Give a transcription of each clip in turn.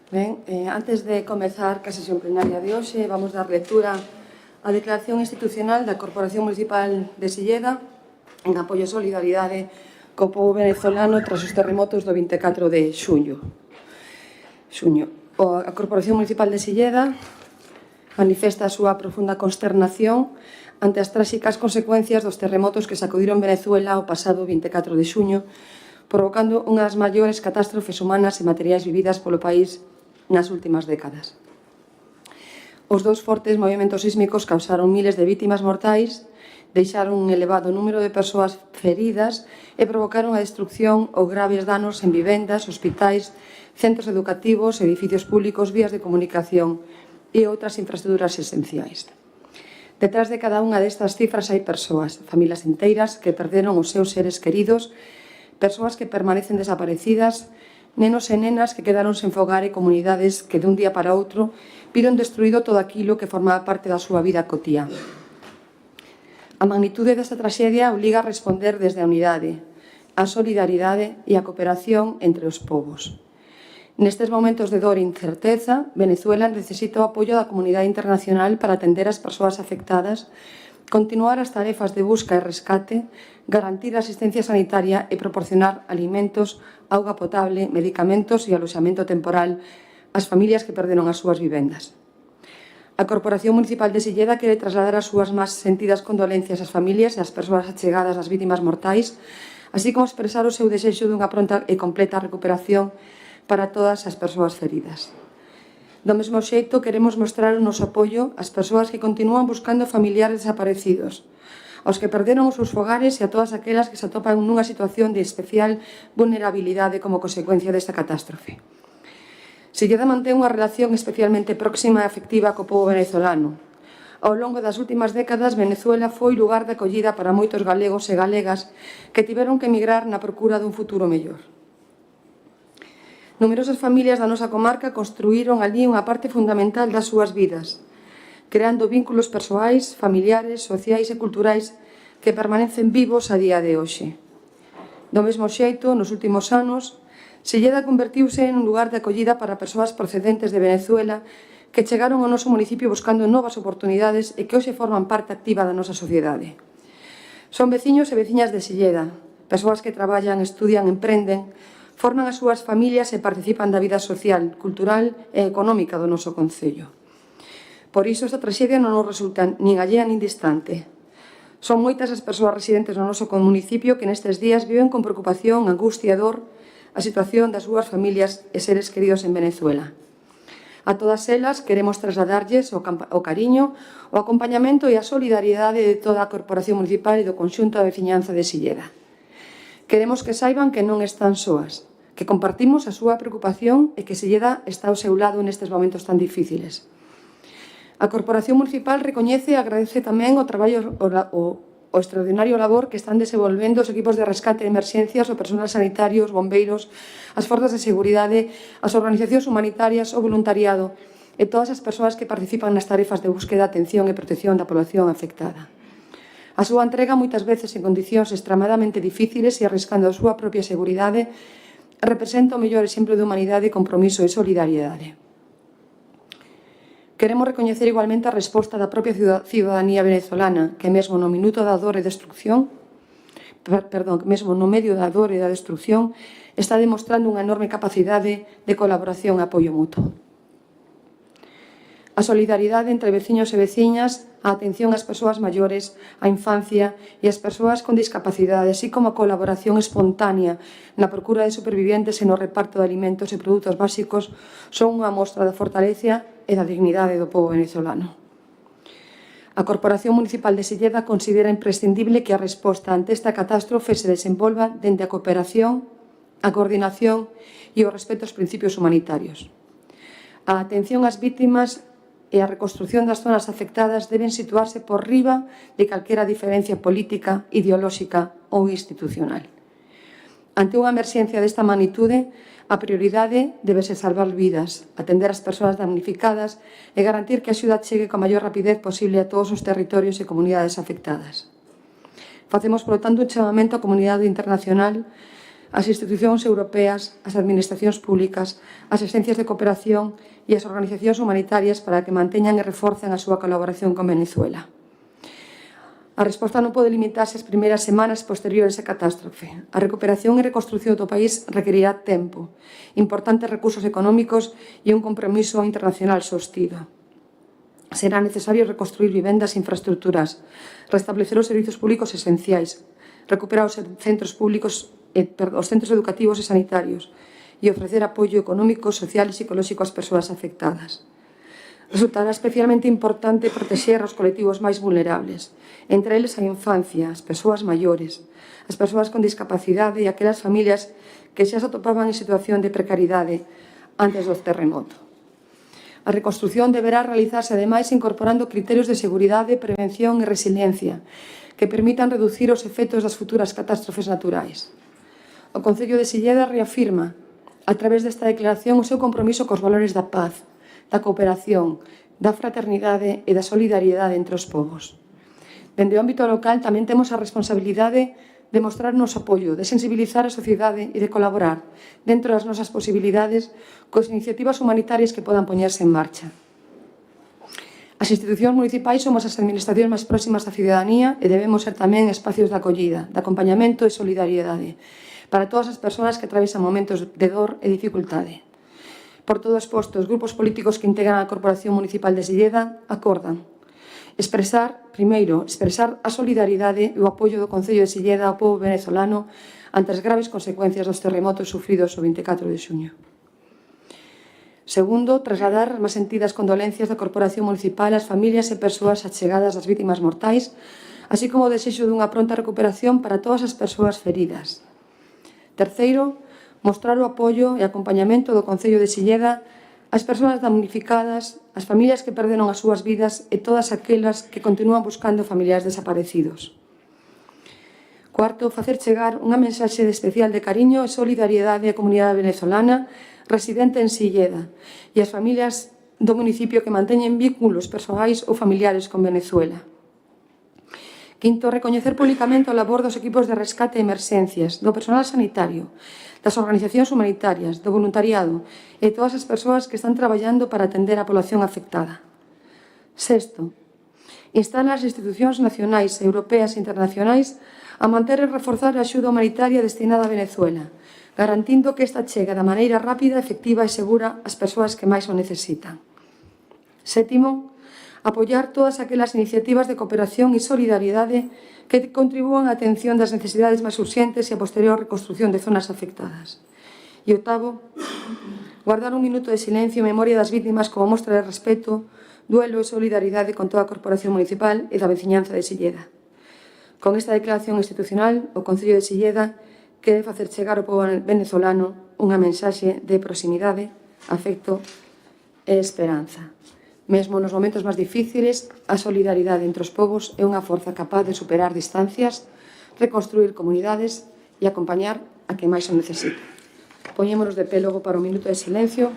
Ben, antes de comezar a sesión plenaria de hoxe, vamos dar lectura á declaración institucional da Corporación Municipal de Silleda en apoio e solidaridade co pobo venezolano tras os terremotos do 24 de xuño. A Corporación Municipal de Silleda manifesta a súa profunda consternación ante as tráxicas consecuencias dos terremotos que sacudiron Venezuela o pasado 24 de xuño, provocando unha das maiores catástrofes humanas e materiais vividas polo país nas últimas décadas. Os dous fortes movimentos sísmicos causaron miles de vítimas mortais, deixaron un elevado número de persoas feridas e provocaron a destrucción ou graves danos en vivendas, hospitais, centros educativos, edificios públicos, vías de comunicación e outras infraestruturas esenciais. Detrás de cada unha destas cifras hai persoas, familias inteiras que perderon os seus seres queridos, persoas que permanecen desaparecidas, nenos e nenas que quedaron sen fogar e comunidades que dun día para outro viron destruído todo aquilo que formaba parte da súa vida cotiá. A magnitude desta traxedia obliga a responder desde a unidade, a solidaridade e a cooperación entre os povos. Nestes momentos de dor e incerteza, Venezuela necesita o apoio da comunidade internacional para atender as persoas afectadas, continuar as tarefas de busca e rescate, garantir a asistencia sanitaria e proporcionar alimentos, auga potable, medicamentos e aloxamento temporal ás familias que perderon as súas vivendas. A Corporación Municipal de Silleda quere trasladar as súas máis sentidas condolencias ás familias e ás persoas achegadas ás vítimas mortais, así como expresar o seu desexo dunha pronta e completa recuperación para todas as persoas feridas. Do mesmo xeito, queremos mostrar o noso apoio ás persoas que continúan buscando familiares desaparecidos, aos que perderon os seus fogares e a todas aquelas que se atopan nunha situación de especial vulnerabilidade como consecuencia desta catástrofe. Silleda mantén unha relación especialmente próxima e afectiva co pobo venezolano. Ao longo das últimas décadas, Venezuela foi lugar de acollida para moitos galegos e galegas que tiveron que emigrar na procura dun futuro mellor. Numerosas familias da nosa comarca construíron allí unha parte fundamental das súas vidas, creando vínculos persoais, familiares, sociais e culturais que permanecen vivos a día de hoxe. Do mesmo xeito, nos últimos anos, Silleda convertiuse en un lugar de acollida para persoas procedentes de Venezuela que chegaron ao noso municipio buscando novas oportunidades e que hoxe forman parte activa da nosa sociedade. Son veciños e veciñas de Silleda, persoas que traballan, estudian, emprenden, forman as súas familias e participan da vida social, cultural e económica do noso concello. Por iso, esta traxedia non nos resulta nin allea nin distante. Son moitas as persoas residentes no noso municipio que nestes días viven con preocupación, angustia e dor a situación das súas familias e seres queridos en Venezuela. A todas elas queremos trasladarlles o cariño, o acompañamento e a solidariedade de toda a Corporación Municipal e do conxunto da veciñanza de Silleda. Queremos que saiban que non están soas, que compartimos a súa preocupación e que Silleda está ao seu lado nestes momentos tan difíciles. A Corporación Municipal recoñece e agradece tamén o traballo, o extraordinario labor que están desenvolvendo os equipos de rescate de emerxencias, o personal sanitario, os bombeiros, as forzas de seguridade, as organizacións humanitarias, o voluntariado e todas as persoas que participan nas tarefas de búsqueda, atención e protección da población afectada. A súa entrega, moitas veces en condicións extremadamente difíciles e arriscando a súa propia seguridade, representa o mellor exemplo de humanidade, compromiso e solidariedade. Queremos recoñecer igualmente a resposta da propia ciudadanía venezolana, que mesmo no minuto da dor e destrucción, mesmo no medio da dor e da destrucción, está demostrando unha enorme capacidade de colaboración e apoio mutuo. A solidaridade entre veciños e veciñas, a atención ás persoas maiores, a infancia e as persoas con discapacidade, así como a colaboración espontánea na procura de supervivientes e no reparto de alimentos e produtos básicos son unha mostra da fortaleza e da dignidade do pobo venezolano. A Corporación Municipal de Silleda considera imprescindible que a resposta ante esta catástrofe se desenvolva dende a cooperación, a coordinación e o respeto aos principios humanitarios. A atención ás vítimas e a reconstrución das zonas afectadas deben situarse por riba de calquera diferencia política, ideolóxica ou institucional. Ante unha emerxencia desta magnitude, a prioridade debe ser salvar vidas, atender as persoas damnificadas e garantir que a axuda chegue coa maior rapidez posible a todos os territorios e comunidades afectadas. Facemos, polo tanto, un chamamento á comunidade internacional as institucións europeas, as administracións públicas, as agencias de cooperación e as organizacións humanitarias para que manteñan e reforcen a súa colaboración con Venezuela. A resposta non pode limitarse ás primeiras semanas posteriores á catástrofe. A recuperación e reconstrucción do país requerirá tempo, importantes recursos económicos e un compromiso internacional sostido. Será necesario reconstruir vivendas e infraestructuras, restablecer os servizos públicos esenciais, recuperar os centros públicos, os centros educativos e sanitarios e ofrecer apoio económico, social e psicolóxico ás persoas afectadas. Resultará especialmente importante protexer os colectivos máis vulnerables, entre eles a infancia, as persoas maiores, as persoas con discapacidade e aquelas familias que xa se atopaban en situación de precariedade antes do terremoto. A reconstrucción deberá realizarse, ademais, incorporando criterios de seguridade, prevención e resiliencia que permitan reducir os efectos das futuras catástrofes naturais. O Concello de Silleda reafirma, a través desta declaración, o seu compromiso cos valores da paz, da cooperación, da fraternidade e da solidariedade entre os povos. Dende o ámbito local tamén temos a responsabilidade de mostrar o noso apoio, de sensibilizar a sociedade e de colaborar, dentro das nosas posibilidades, coas iniciativas humanitarias que podan poñerse en marcha. As institucións municipais somos as administracións máis próximas da cidadanía e debemos ser tamén espacios de acollida, de acompañamento e solidariedade para todas as persoas que atravesan momentos de dor e dificultade. Por todo exposto, os grupos políticos que integran a Corporación Municipal de Silleda acordan primeiro, expresar a solidaridade e o apoio do Concello de Silleda ao pobo venezolano ante as graves consecuencias dos terremotos sufridos o 24 de xuño. Segundo, trasladar as máis sentidas condolencias da Corporación Municipal ás familias e persoas achegadas das vítimas mortais, así como o desexo dunha pronta recuperación para todas as persoas feridas. Terceiro, mostrar o apoio e acompañamento do Concello de Silleda ás persoas damnificadas, ás familias que perderon as súas vidas e todas aquelas que continúan buscando familiares desaparecidos. Cuarto, facer chegar unha mensaxe de especial de cariño e solidariedade á comunidade venezolana residente en Silleda e ás familias do municipio que manteñen vínculos persoais ou familiares con Venezuela. Quinto, recoñecer públicamente o labor dos equipos de rescate e emerxencias, do personal sanitario, das organizacións humanitarias, do voluntariado e todas as persoas que están traballando para atender a población afectada. Sexto, instar as institucións nacionais, europeas e internacionais a manter e reforzar a axuda humanitaria destinada a Venezuela, garantindo que esta chega da maneira rápida, efectiva e segura ás persoas que máis o necesitan. Sétimo, apoiar todas aquelas iniciativas de cooperación e solidariedade que contribúan á atención das necesidades máis urxentes e a posterior reconstrucción de zonas afectadas. E octavo, guardar un minuto de silencio en memoria das vítimas como mostra de respeto, duelo e solidaridade con toda a Corporación Municipal e da veciñanza de Silleda. Con esta declaración institucional, o Concello de Silleda quere facer chegar ao pobo venezolano unha mensaxe de proximidade, afecto e esperanza. Mesmo nos momentos máis difíciles, a solidaridade entre os povos é unha forza capaz de superar distancias, reconstruir comunidades e acompañar a quen máis o necesita. Poñémonos de pé logo para un minuto de silencio.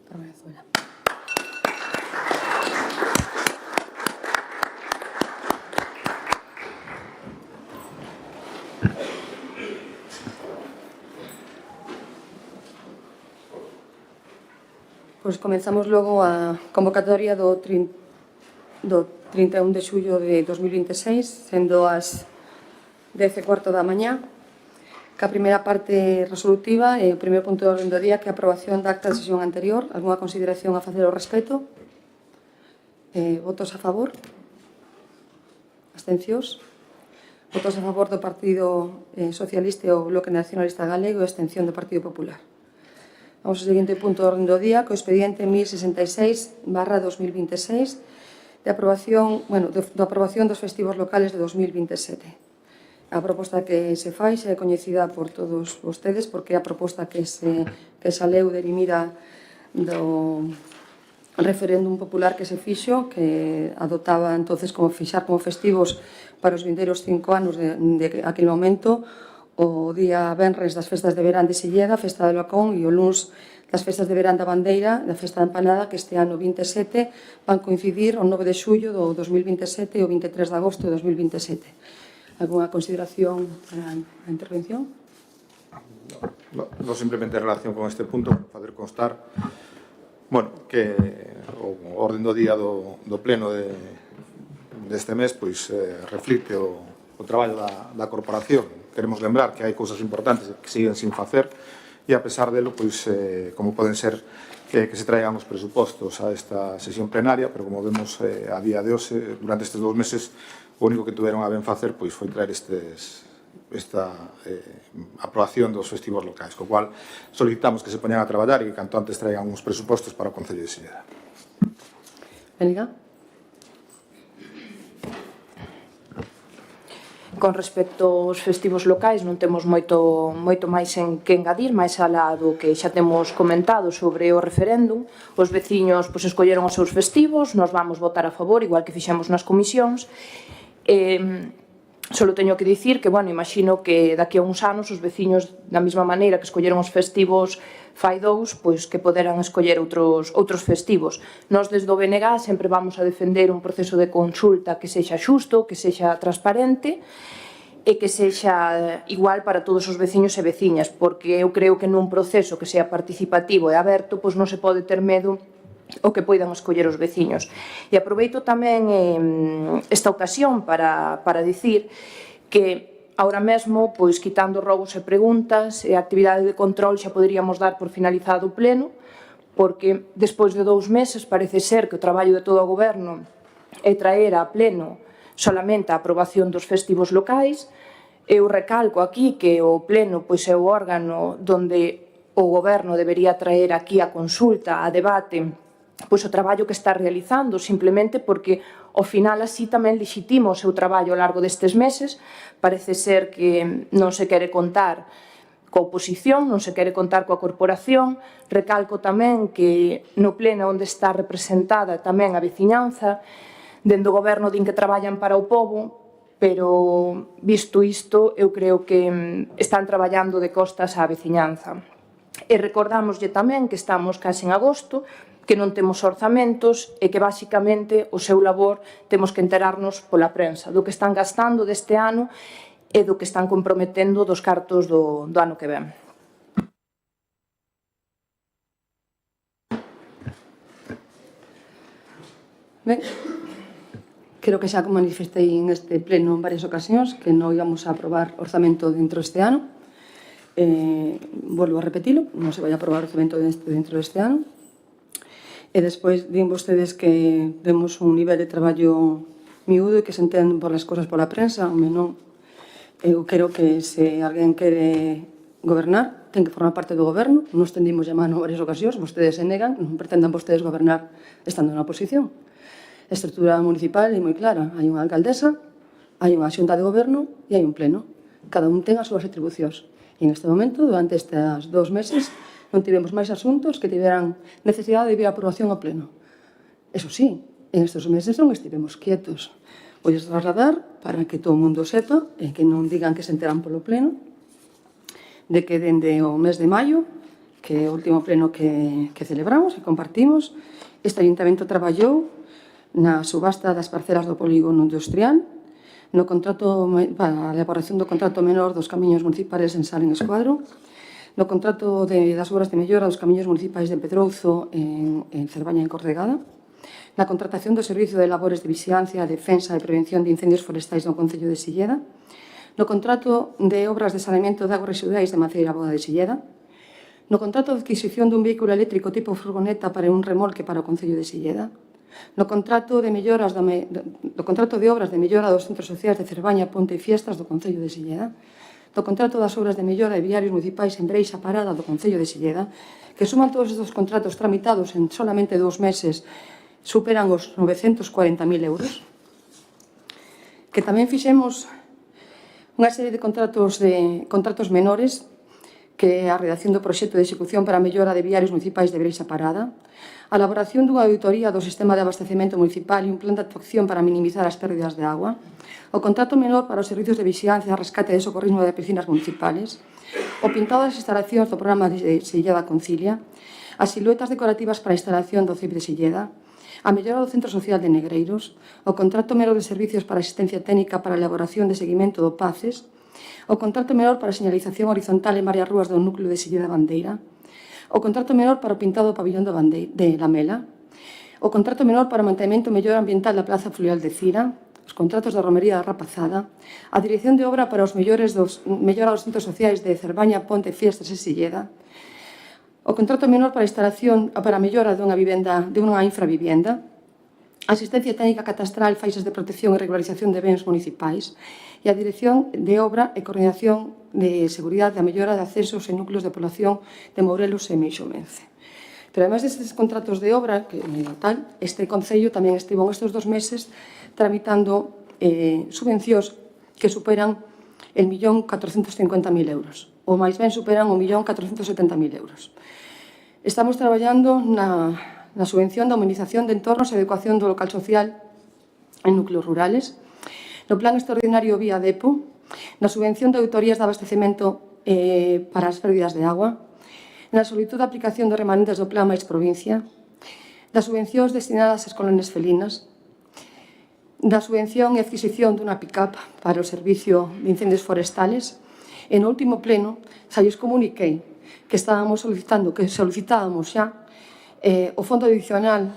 Para Venezuela. Pois comenzamos logo a convocatoria do 31 de xullo de 2026, sendo as 10:15 da mañá, que a primeira parte resolutiva e o primeiro punto do orden do día, que é a aprobación da acta de sesión anterior. Alguna consideración a facer ao respecto? Votos a favor? Abstencións? Votos a favor do Partido Socialista e o Bloque Nacionalista Galego e abstención do Partido Popular. Vamos ao seguinte punto do orden do día, co expediente 1066/2026 de aprobación, da aprobación dos festivos locales de 2027. A proposta que se fai xa é coñecida por todos vostedes, porque é a proposta que saleu derimida do referéndum popular que se fixo, que adoptaba entonces como fixar como festivos para os vindeiros 5 anos de aquel momento o día venres das festas de verán de Silleda, a festa do Lacón, e o luns das festas de verán da Bandeira, da festa da Empanada, que este ano 27 van coincidir o 9 de xullo do 2027 e o 23 de agosto de 2027. Alguna consideración para a intervención? No, simplemente en relación con este punto, facer constar que o orden do día do pleno deste mes reflicte o traballo da corporación. Queremos lembrar que hai cousas importantes que siguen sin facer e, a pesar delo, como poden ser que se traigan os presupostos a esta sesión plenaria, pero como vemos a día de hoxe, durante estes 2 meses, o único que tuveron a ben facer foi traer esta aprobación dos festivos locais, co cual solicitamos que se poñan a traballar e que canto antes traigan uns presupostos para o Concello de Silleda. Benega. Con respecto aos festivos locais non temos moito máis en que engadir, máis alá do que xa temos comentado sobre o referéndum. Os veciños escolleron os seus festivos, nós vamos votar a favor, igual que fixemos nas comisións. Só teño que dicir que, imagino que daqui a uns anos os veciños, da mesma maneira que escolleron os festivos fai 2, que poderán escoller outros festivos. Nós, desde o BNG, sempre vamos a defender un proceso de consulta que sexa xusto, que sexa transparente e que sexa igual para todos os veciños e veciñas, porque eu creo que nun proceso que sea participativo e aberto, non se pode ter medo o que poidan escoller os veciños. E aproveito tamén esta ocasión para dicir que ahora mesmo, quitando robos e preguntas, a actividade de control xa poderíamos dar por finalizado o pleno, porque despois de 2 meses parece ser que o traballo de todo o goberno é traer a pleno solamente a aprobación dos festivos locais. Eu recalco aquí que o pleno é o órgano onde o goberno debería traer aquí a consulta, a debate, o traballo que está realizando, simplemente porque ao final así tamén legitima o seu traballo ao largo destes meses. Parece ser que non se quere contar coa oposición, non se quere contar coa corporación. Recalco tamén que no pleno onde está representada tamén a veciñanza, dende o goberno din que traballan para o pobo, pero visto isto eu creo que están traballando de costas á veciñanza. E recordámoslle tamén que estamos case en agosto, que non temos orzamentos e que, basicamente, o seu labor temos que enterarnos pola prensa do que están gastando deste ano e do que están comprometendo dos cartos do ano que ven. Ben, creo que xa manifestei neste pleno en varias ocasións que non íbamos a aprobar orzamento dentro deste ano. Volvo a repetilo, non se vai a aprobar orzamento dentro deste ano. E despois din vostedes que vemos un nivel de traballo miúdo e que se entenden por as cosas pola prensa. Non. Eu creo que se alguén quere gobernar, ten que formar parte do goberno. Nos tendimos a mano en varias ocasións, vostedes se negan, non pretendan vostedes gobernar estando na oposición. A estrutura municipal é moi clara. Hai unha alcaldesa, hai unha xunta de goberno e hai un pleno. Cada un ten as súas atribucións. E en este momento, durante estes 2 meses, non tivemos máis asuntos que tiveran necesidade de vir a aprobación ao pleno. Eso sí, en estes meses non estivemos quietos. Vou trasladar para que todo o mundo sepa e que non digan que se enteran polo pleno de que dende o mes de maio, que é o último pleno que celebramos e compartimos, este ayuntamento traballou na subasta das parcelas do polígono industrial, no contrato para a elaboración do contrato menor dos camiños municipales en Sal en Escuadro, no contrato das obras de mellora dos camiños municipais de Pedrouzo en Cervaña e en Cordegada, na contratación do Servicio de Labores de Vixilancia, Defensa e Prevención de Incendios Forestais no Concello de Silleda, no contrato de obras de saneamento de aguas residuais de Maceira Boda de Silleda, no contrato de adquisición dun vehículo eléctrico tipo furgoneta para un remolque para o Concello de Silleda, no contrato de obras de mellora dos centros sociais de Cervaña, Ponte e Fiestas do Concello de Silleda, do contrato das obras de mellora de viarios municipais en Breixa Parada do Concello de Silleda, que suman todos estes contratos tramitados en solamente 2 meses, superan os 940.000 euros. Que tamén fixemos unha serie de contratos menores, que é a redacción do proxecto de execución para a mellora de viarios municipais de Breixa Parada, a elaboración dunha auditoría do sistema de abastecemento municipal e un plan de actuación para minimizar as pérdidas de agua, o contrato menor para os servicios de vixilancia, rescate e socorrismo de piscinas municipales, o pintado das instalacións do programa de Silleda Concilia, as siluetas decorativas para a instalación do CIP de Silleda, a mellora do Centro Social de Negreiros, o contrato menor de servicios para asistencia técnica para a elaboración de seguimento do PACES, o contrato menor para a señalización horizontal en varias rúas do núcleo de Silleda Bandeira, o contrato menor para o pintado do pabillón de Lamela, o contrato menor para o mantemento mellor ambiental da Plaza Fluvial de Cira, os contratos da Romería da Rapazada, a dirección de obra para os mellora dos centros sociais de Cervaña, Ponte, Fiestas e Silleda, o contrato menor para a instalación para a mellora dunha infravivenda, asistencia técnica catastral, faixas de protección e regularización de bens municipais e a dirección de obra e coordinación de seguridade da mellora de accesos en núcleos de población de Mourelos e Meixomence. Pero, además destes contratos de obra, este Concello tamén estivo estes 2 meses tramitando subvencións que superan 1.450.000 euros, ou máis ben superan 1.470.000 euros. Estamos traballando na subvención da humanización de entornos e adecuación do local social en núcleos rurales, no plan extraordinario vía DEPO, na subvención de auditorías de abastecemento para as pérdidas de agua, na solicitud de aplicación de remanentes do Plan máis provincia, das subvencións destinadas ás colonias felinas, da subvención e adquisición dunha pick-up para o Servicio de Incendios Forestales, e no último pleno xa lles comuniquei que solicitábamos xa o fondo adicional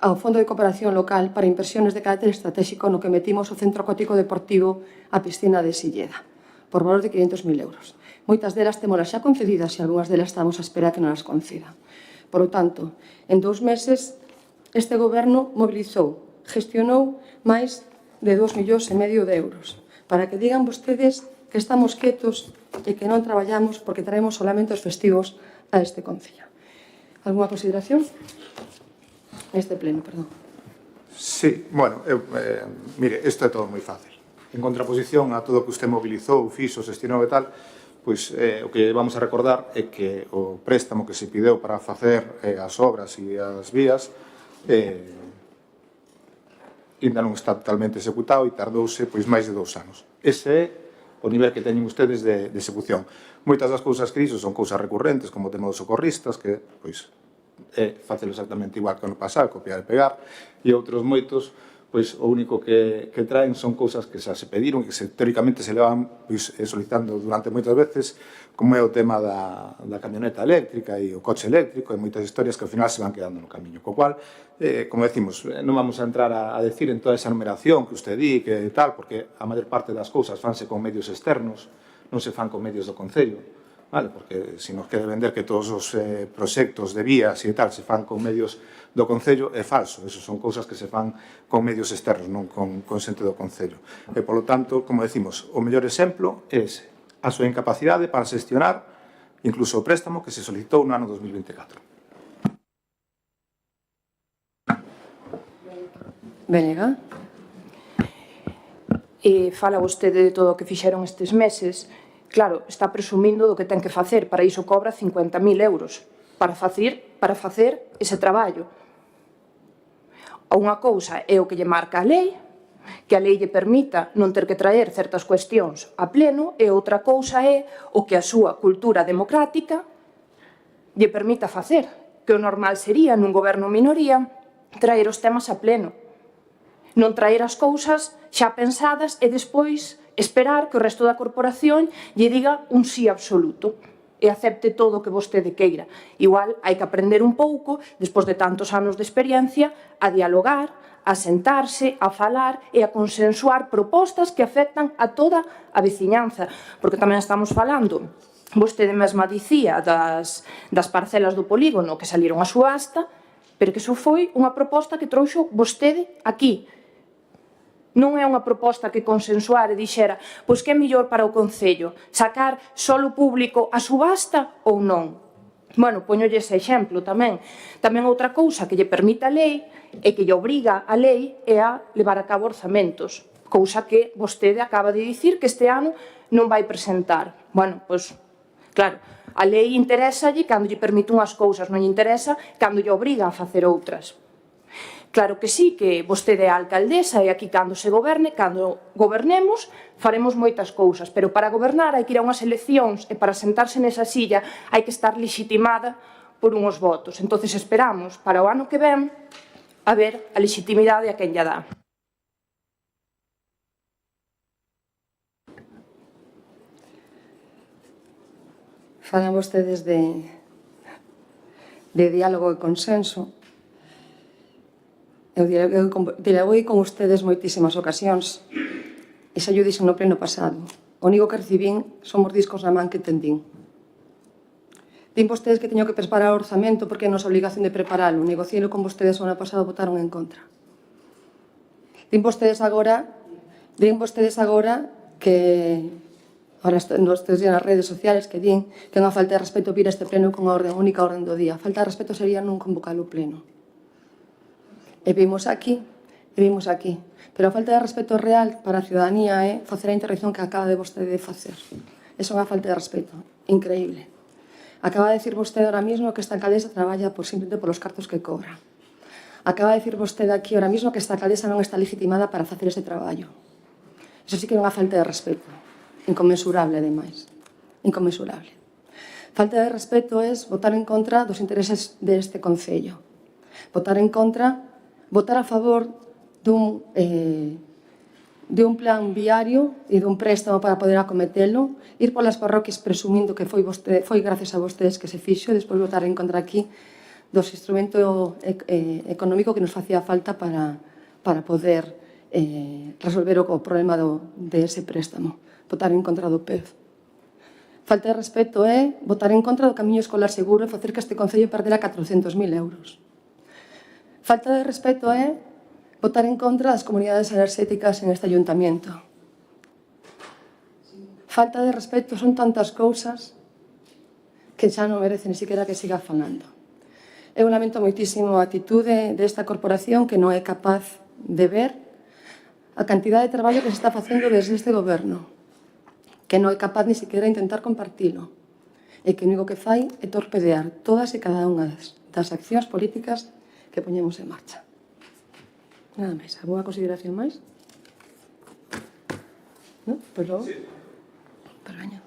ao Fondo de Cooperación Local para inversiones de carácter estratégico no que metimos o Centro Aquático Deportivo a Piscina de Silleda, por valor de 500.000 euros. Moitas delas témolas xa concedidas e algunhas delas estamos a esperar que non as conceda. Por lo tanto, en 2 meses, este goberno mobilizou, gestionou máis de 2,5 millóns de euros, para que digan vostedes que estamos quietos e que non traballamos porque traemos solamente os festivos a este Concello. Alguna consideración? Neste pleno, perdón. Sí, bueno, mire, isto é todo moi fácil. En contraposición a todo o que usted mobilizou, fixo, xestionou e tal, pois o que vamos a recordar é que o préstamo que se pideu para facer as obras e as vías ainda non está totalmente executado e tardouse pois máis de 2 anos. Ese é o nivel que teñen ustedes de execución. Moitas das cousas que iso son cousas recurrentes, como o tema dos socorristas, que pois é facelo exactamente igual que ano pasado, copiar e pegar, e outros moitos, pois o único que traen son cousas que xa se pediron, que teóricamente se levan solicitando durante moitas veces, como é o tema da camioneta eléctrica e o coche eléctrico, e moitas historias que ao final se van quedando no camiño. Co cual, como decimos, non vamos a entrar a decir en toda esa numeración que usted di, que tal, porque a maior parte das cousas fanse con medios externos, non se fan con medios do Concello. Vale, porque se nos quere vender que todos os proxectos de vías e tal se fan con medios do Concello, é falso. Eso son cousas que se fan con medios externos, non con xente do Concello. E, polo tanto, como decimos, o mellor exemplo é ese, a súa incapacidade para xestionar incluso o préstamo que se solicitou no ano 2024. Venega. E fala vostede de todo o que fixeron estes meses. Claro, está presumindo do que ten que facer, para iso cobra 50.000 euros para facer ese traballo. Unha cousa é o que lle marca a lei, que a lei lle permita non ter que traer certas cuestións a pleno, e outra cousa é o que a súa cultura democrática lle permita facer, que o normal sería nun goberno minoría traer os temas a pleno, non traer as cousas xa pensadas e despois esperar que o resto da corporación lle diga un sí absoluto. e acepte todo o que vostede queira. Igual hai que aprender un pouco, despois de tantos anos de experiencia, a dialogar, a sentarse, a falar e a consensuar propostas que afectan a toda a veciñanza, porque tamén estamos falando, vostede mesma dicía das parcelas do polígono que saliron a subasta, pero que iso foi unha proposta que trouxo vostede aquí. Non é unha proposta que consensuar e dixera pois que é mellor para o Concello, sacar solo público a subasta ou non. Bueno, poñolle ese exemplo tamén. Tamén outra cousa que lle permite a lei e que lle obriga a lei é a levar a cabo orzamentos, cousa que vostede acaba de dicir que este ano non vai presentar. Bueno, pois, claro, a lei interésalle cando lle permite unhas cousas, non lle interesa cando lle obriga a facer outras. Claro que sí, que vostede é a alcaldesa e aquí cando se goberne, cando gobernemos, faremos moitas cousas, pero para gobernar hai que ir a unhas eleccións e para sentarse nesa silla hai que estar legitimada por unhos votos. Entonces esperamos para o ano que ven a ver a legitimidade a quen lla dá. Falan vostedes de diálogo e consenso. Eu dialoguei con ustedes moitísimas ocasións e xa llo dixen no pleno pasado. O único que recibín son mordiscos na man que tendín. Din vostedes que teño que preparar o orzamento porque é nosa obligación de preparalo. Negocielo con vostedes o ano pasado, votaron en contra. Din vostedes agora que ahora estes días nas redes sociales que din que non falta de respeto vir a este pleno con a única orden do día. Falta de respeto sería non convocar o pleno. E vimos aquí. Pero a falta de respeto real para a ciudadanía é facer a intervención que acaba de vostede facer. É unha falta de respeto increíble. Acaba de decir vostede ahora mismo que esta alcaldesa traballa simplemente polos cartos que cobra. Acaba de decir vostede aquí ahora mismo que esta alcaldesa non está legitimada para facer ese traballo. Iso sí que é unha falta de respeto. Inconmensurable, ademais. Inconmensurable. Falta de respeto é votar en contra dos intereses deste Concello. Votar a favor dun plan viario e dun préstamo para poder acometelo, ir polas parroquias presumindo que foi gracias a vostedes que se fixo, e despois votar en contra aquí dos instrumento económico que nos facía falta para poder resolver o problema de ese préstamo. Votar en contra do PEF. Falta de respeto é votar en contra do camiño escolar seguro e facer que este Concello perdera 400.000 euros. Falta de respeto é votar en contra das comunidades enerxéticas en este ayuntamiento. Falta de respeto son tantas cousas que xa non merece ni siquiera que siga falando. Eu lamento moitísimo a atitude desta corporación que non é capaz de ver a cantidad de traballo que se está facendo desde este goberno, que non é capaz ni siquiera de intentar compartilo, e que o único que fai é torpedear todas e cada unha das accións políticas que poñemos en marcha. Nada máis. Alguna consideración máis? ¿No? Pues logo. Sí. Pero veña.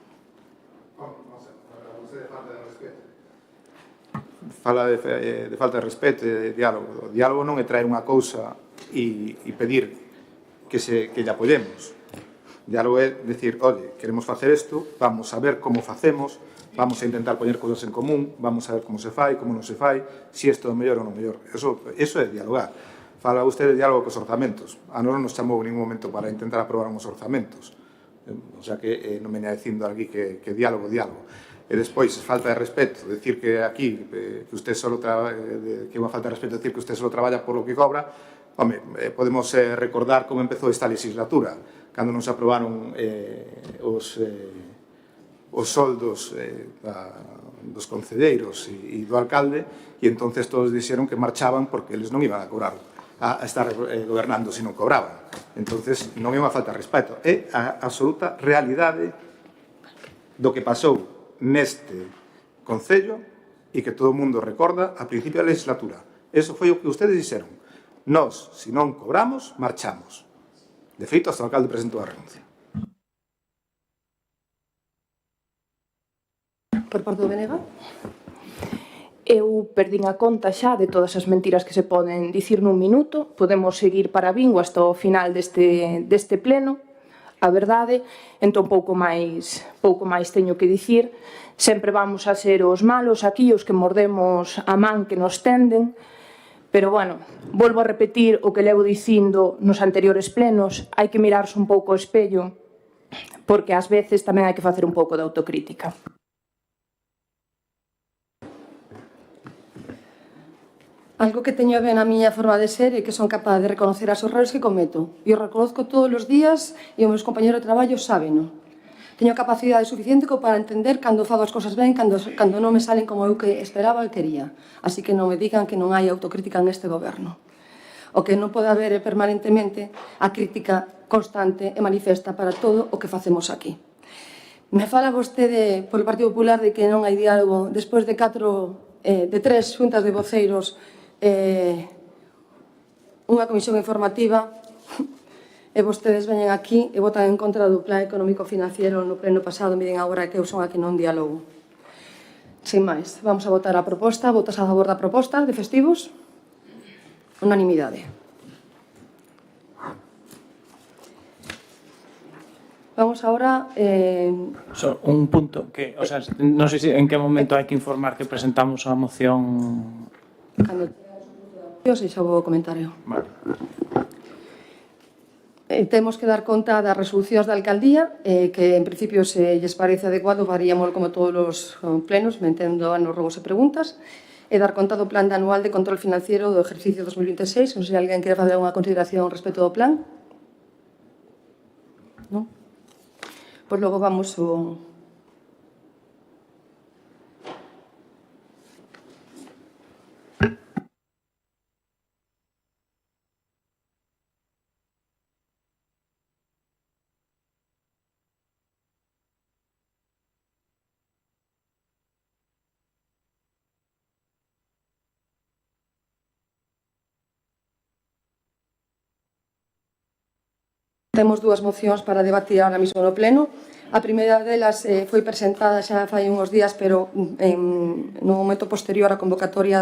Fala de falta de respeto e de diálogo. O diálogo non é traer unha cousa e pedir que lle apoyemos. O diálogo é dicir, oye, queremos facer isto, vamos a ver como facemos, vamos a intentar poñer cousas en común, vamos a ver como se fai, como non se fai, se isto é mellor ou non mellor. Eso é dialogar. Fala usted de diálogo cos orzamentos. A nós non nos chamou en ningún momento para intentar aprobar uns orzamentos. O sea que non venía dicindo aquí que diálogo. E despois, falta de respeto, decir que aquí, que usted solo que é unha falta de respeto decir que usted solo traballa por lo que cobra, home, podemos recordar como empezou esta legislatura, cando non se aprobaron os soldos dos concelleiros e do alcalde, e entonces todos dixeron que marchaban porque eles non iban a cobrar, a estar gobernando se non cobraban. Entonces non é unha falta de respeto, é a absoluta realidade do que pasou neste Concello e que todo o mundo recorda a principio da legislatura. Eso foi o que ustedes dixeron. Nós, se non cobramos, marchamos. De feito, hasta o alcalde presentou a renuncia. Por parte do BNG? Eu perdín a conta xa de todas as mentiras que se poden dicir nun minuto. Podemos seguir para bingo hasta o final deste pleno. a verdade, entón pouco máis teño que dicir. Sempre vamos a ser os malos aquí, os que mordemos a man que nos tenden, pero, bueno, volvo a repetir o que levo dicindo nos anteriores plenos, hai que mirarse un pouco ao espello, porque ás veces tamén hai que facer un pouco de autocrítica. Algo que teño ben a miña forma de ser é que son capaz de reconocer as errores que cometo. E os reconozco todos os días e os meus compañeros de traballo sábeno. Teño capacidade suficiente para entender cando fago as cosas ben, cando non me salen como eu que esperaba e quería. Así que non me digan que non hai autocrítica neste goberno. O que non pode haber é permanentemente a crítica constante e manifesta para todo o que facemos aquí. Me fala vostede polo Partido Popular de que non hai diálogo despois de 3 xuntas de voceiros, unha comisión informativa, e vostedes veñen aquí e votan en contra do plan económico financiero no pleno pasado, miren agora que eu son aquí non diálogo. Sin máis, vamos a votar a proposta. Votas a favor da proposta de festivos? Unanimidade. Vamos agora... Un punto que, o sea, non sei en que momento hai que informar que presentamos a moción. Cando eu sei xa vou comentario. Vale. Temos que dar conta das resolucións da alcaldía, que en principio se lles parece adecuado, varíamos como todos os plenos, metendo nos robos e preguntas, e dar conta do plan anual de control financiero do ejercicio 2026. Non sei se alguén quere facer unha consideración respecto do plan. Non? Pois logo vamos ao... Temos dúas mocións para debatir ahora mesmo no pleno. A primeira delas foi presentada xa fai uns días, pero no momento posterior á convocatoria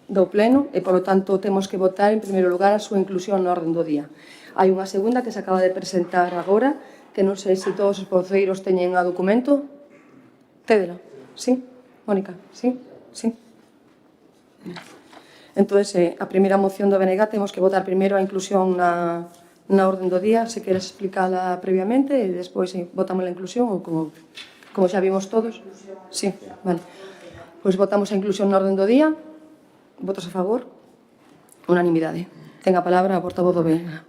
do pleno, e, polo tanto, temos que votar, en primeiro lugar, a súa inclusión no orden do día. Hai unha segunda que se acaba de presentar agora, que non sei se todos os voceiros teñen o documento. Tédela, sí? Mónica, sí? Sí? Entón, a primeira moción do BNG temos que votar primeiro a inclusión na orden do día, se queres explicala previamente, e despois votamos a inclusión, ou como xa vimos todos. Sí, vale. Pois votamos a inclusión na orden do día. Votos a favor? Unanimidade. Ten a palabra a portavoz do BNG.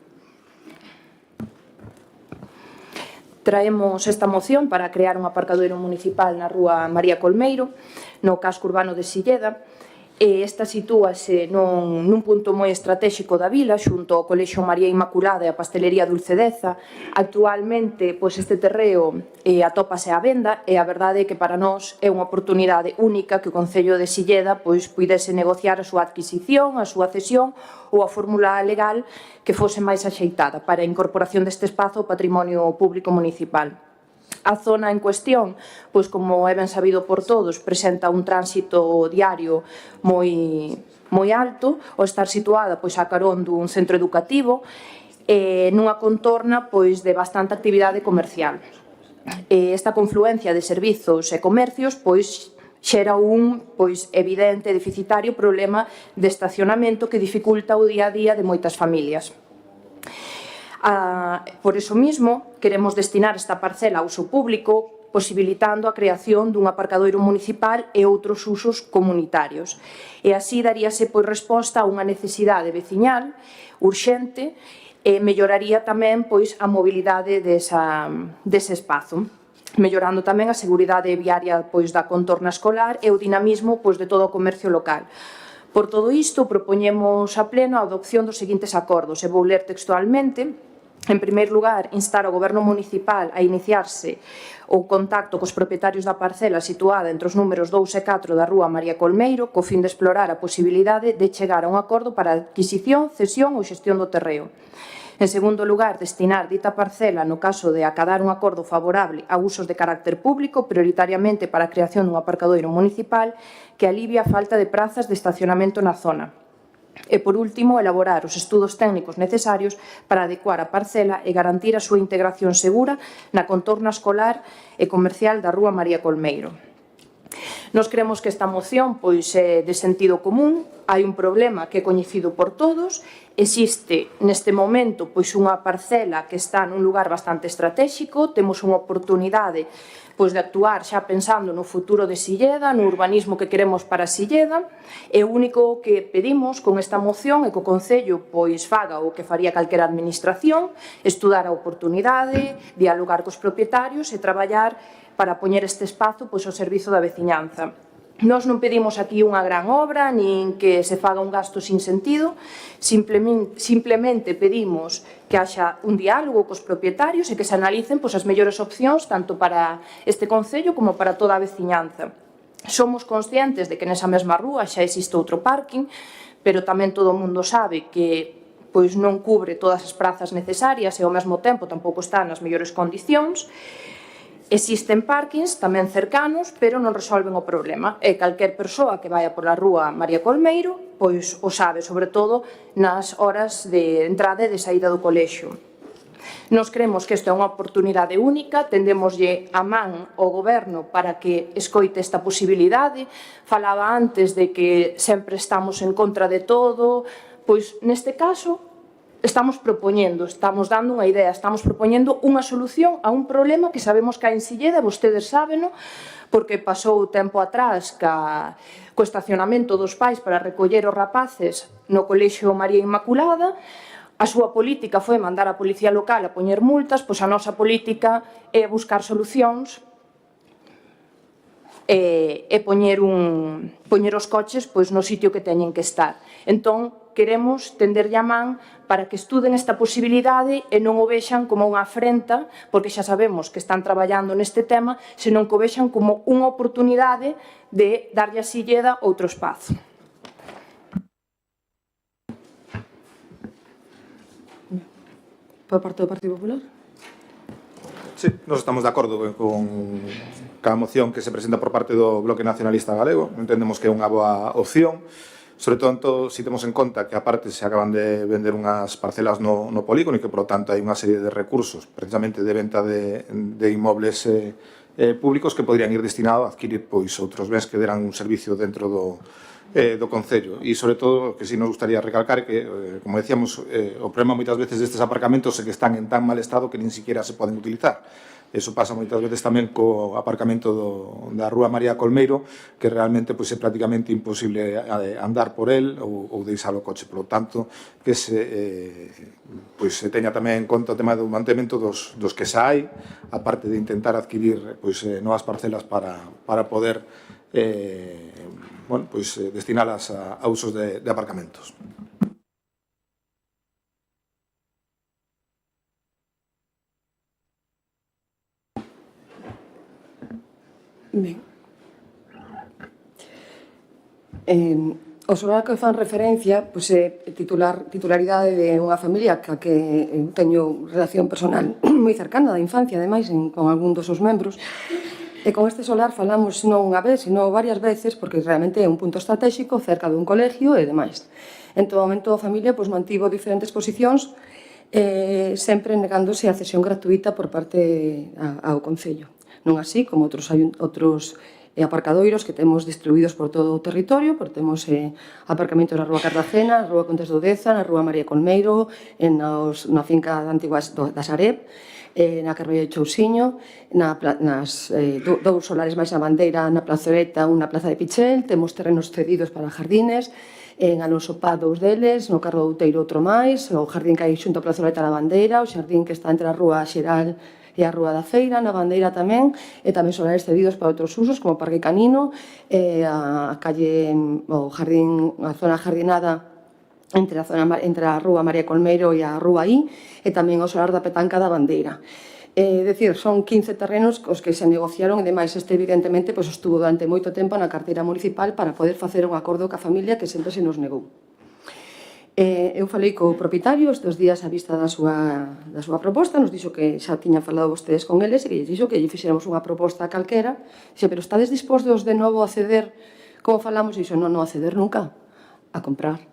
Traemos esta moción para crear un aparcadoiro municipal na rúa María Colmeiro, no casco urbano de Silleda. Esta sitúase nun punto moi estratégico da vila, xunto ao Colexio María Inmaculada e a Pastelería Dulcedeza. Actualmente, este terreo atópase á venda, e a verdade é que para nós é unha oportunidade única que o Concello de Silleda puidese negociar a súa adquisición, a súa cesión ou a fórmula legal que fose máis axeitada para a incorporación deste espazo ao patrimonio público municipal. A zona en cuestión, como é ben sabido por todos, presenta un tránsito diario moi alto, ao estar situada a carón dun centro educativo, nunha contorna de bastante actividade comercial. Esta confluencia de servizos e comercios xera un evidente e deficitario problema de estacionamento que dificulta o día a día de moitas familias. Por iso mesmo, queremos destinar esta parcela a uso público, posibilitando a creación dun aparcadoiro municipal e outros usos comunitarios. E así daríase resposta a unha necesidade veciñal urxente e melloraría tamén a mobilidade dese espazo, mellorando tamén a seguridade viaria da contorna escolar e o dinamismo de todo o comercio local. Por todo isto, propoñemos a pleno a adopción dos seguintes acordos, e vou ler textualmente. En primeiro lugar, instar ao Goberno Municipal a iniciarse o contacto cos propietarios da parcela situada entre os números 2 e 4 da rúa María Colmeiro, co fin de explorar a posibilidade de chegar a un acordo para a adquisición, cesión ou xestión do terreo. En segundo lugar, destinar dita parcela, no caso de acadar un acordo favorable a usos de carácter público, prioritariamente para a creación dun aparcadoiro municipal que alivie a falta de prazas de estacionamento na zona. E, por último, elaborar os estudos técnicos necesarios para adecuar a parcela e garantir a súa integración segura na contorna escolar e comercial da Rúa María Colmeiro. Nos creemos que esta moción pois, é de sentido común, hai un problema que é coñecido por todos, existe neste momento pois, unha parcela que está nun lugar bastante estratégico, temos unha oportunidade pois, de actuar xa pensando no futuro de Silleda, no urbanismo que queremos para Silleda, e o único que pedimos con esta moción é que o Concello pois, faga o que faría calquera administración, estudar a oportunidade, dialogar cos propietarios e traballar para poñer este espazo pois, ao servizo da veciñanza. Nós non pedimos aquí unha gran obra, nin que se faga un gasto sin sentido, simplemente pedimos que haxa un diálogo cos propietarios e que se analicen pois, as mellores opcións tanto para este Concello como para toda a veciñanza. Somos conscientes de que nesa mesma rúa xa existe outro parking, pero tamén todo o mundo sabe que pois, non cubre todas as prazas necesarias e ao mesmo tempo tampouco está nas mellores condicións. Existen parkings tamén cercanos, pero non resolven o problema. E calquer persoa que vaya pola rúa María Colmeiro, pois o sabe, sobre todo nas horas de entrada e de saída do colexio. Nos creemos que isto é unha oportunidade única, tendémoslle a man ao goberno para que escoite esta posibilidade. Falaba antes de que sempre estamos en contra de todo, pois neste caso estamos propoñendo, estamos dando unha idea, estamos propoñendo unha solución a un problema que sabemos que hai en Silleda, vostedes sábeno, porque pasou tempo atrás co estacionamento dos pais para recoller os rapaces no colexio María Inmaculada. A súa política foi mandar a policía local a poñer multas, pois a nosa política é buscar solucións e poñer os coches pois, no sitio que teñen que estar. Entón, queremos tenderlle a man para que estuden esta posibilidade e non o vexan como unha afrenta, porque xa sabemos que están traballando neste tema, senón que o vexan como unha oportunidade de darlle a Silleda outro espazo. Por parte do Partido Popular? Sí, nos estamos de acordo con cada moción que se presenta por parte do Bloque Nacionalista Galego. Entendemos que é unha boa opción, sobre todo se temos en conta que aparte se acaban de vender unhas parcelas no polígono e que, por lo tanto, hai unha serie de recursos precisamente de venta de inmobles públicos que podrían ir destinados a adquirir pois, outros bens que deran un servicio dentro do Concello. E, sobre todo, que si nos gustaría recalcar que, como decíamos, o problema moitas veces destes aparcamentos é que están en tan mal estado que nin siquiera se poden utilizar. Eso pasa moitas veces tamén co aparcamento da Rúa María Colmeiro, que realmente pois, é prácticamente imposible andar por el ou deixar o coche. Por lo tanto, que pois, se teña tamén en conta o tema do mantemento dos que xa hai, aparte de intentar adquirir pois, novas parcelas para poder pois, destinalas a usos de aparcamentos. Ben. O solar que fan referencia pois, é titularidade de unha familia que eu teño relación personal moi cercana da infancia, ademais, con algún dos seus membros. E con este solar falamos non unha vez, sino varias veces, porque realmente é un punto estratégico cerca dun colegio e demais. En todo momento a familia pois, mantivo diferentes posicións, sempre negándose a cesión gratuita por parte ao Concello. Non así como outros aparcadoiros que temos distribuídos por todo o territorio, porque temos aparcamentos na Rúa Cartagena, na Rúa Contes do Deza, na Rúa María Colmeiro, na finca antigua da Sareb, na Carballo de Chousiño, dous solares máis na Bandeira, na Plazoleta, unha plaza de Pichel, temos terrenos cedidos para jardines, en Alonso Paz dous deles, no Carro do Outeiro outro máis, o jardín que hai xunto a Plazoleta da Bandeira, o xardín que está entre a Rúa Xeral e a Rúa da Feira, na Bandeira tamén, e tamén solares cedidos para outros usos, como o Parque Canino, a calle, o jardín, a zona jardinada entre a Rúa María Colmeiro e a Rúa I, e tamén o solar da Petanca da Bandeira. É dicir, son 15 terrenos os que se negociaron e demais este evidentemente pois, estuvo durante moito tempo na carteira municipal para poder facer un acordo ca familia que sempre se nos negou. Eu falei co propietario estes días a vista da súa proposta, nos dixo que xa tiñan falado vostedes con eles e que dixo que lle fixéramos unha proposta calquera. Dixe, pero estades dispostos de novo a ceder, como falamos? Dixo, non a ceder nunca, a comprar.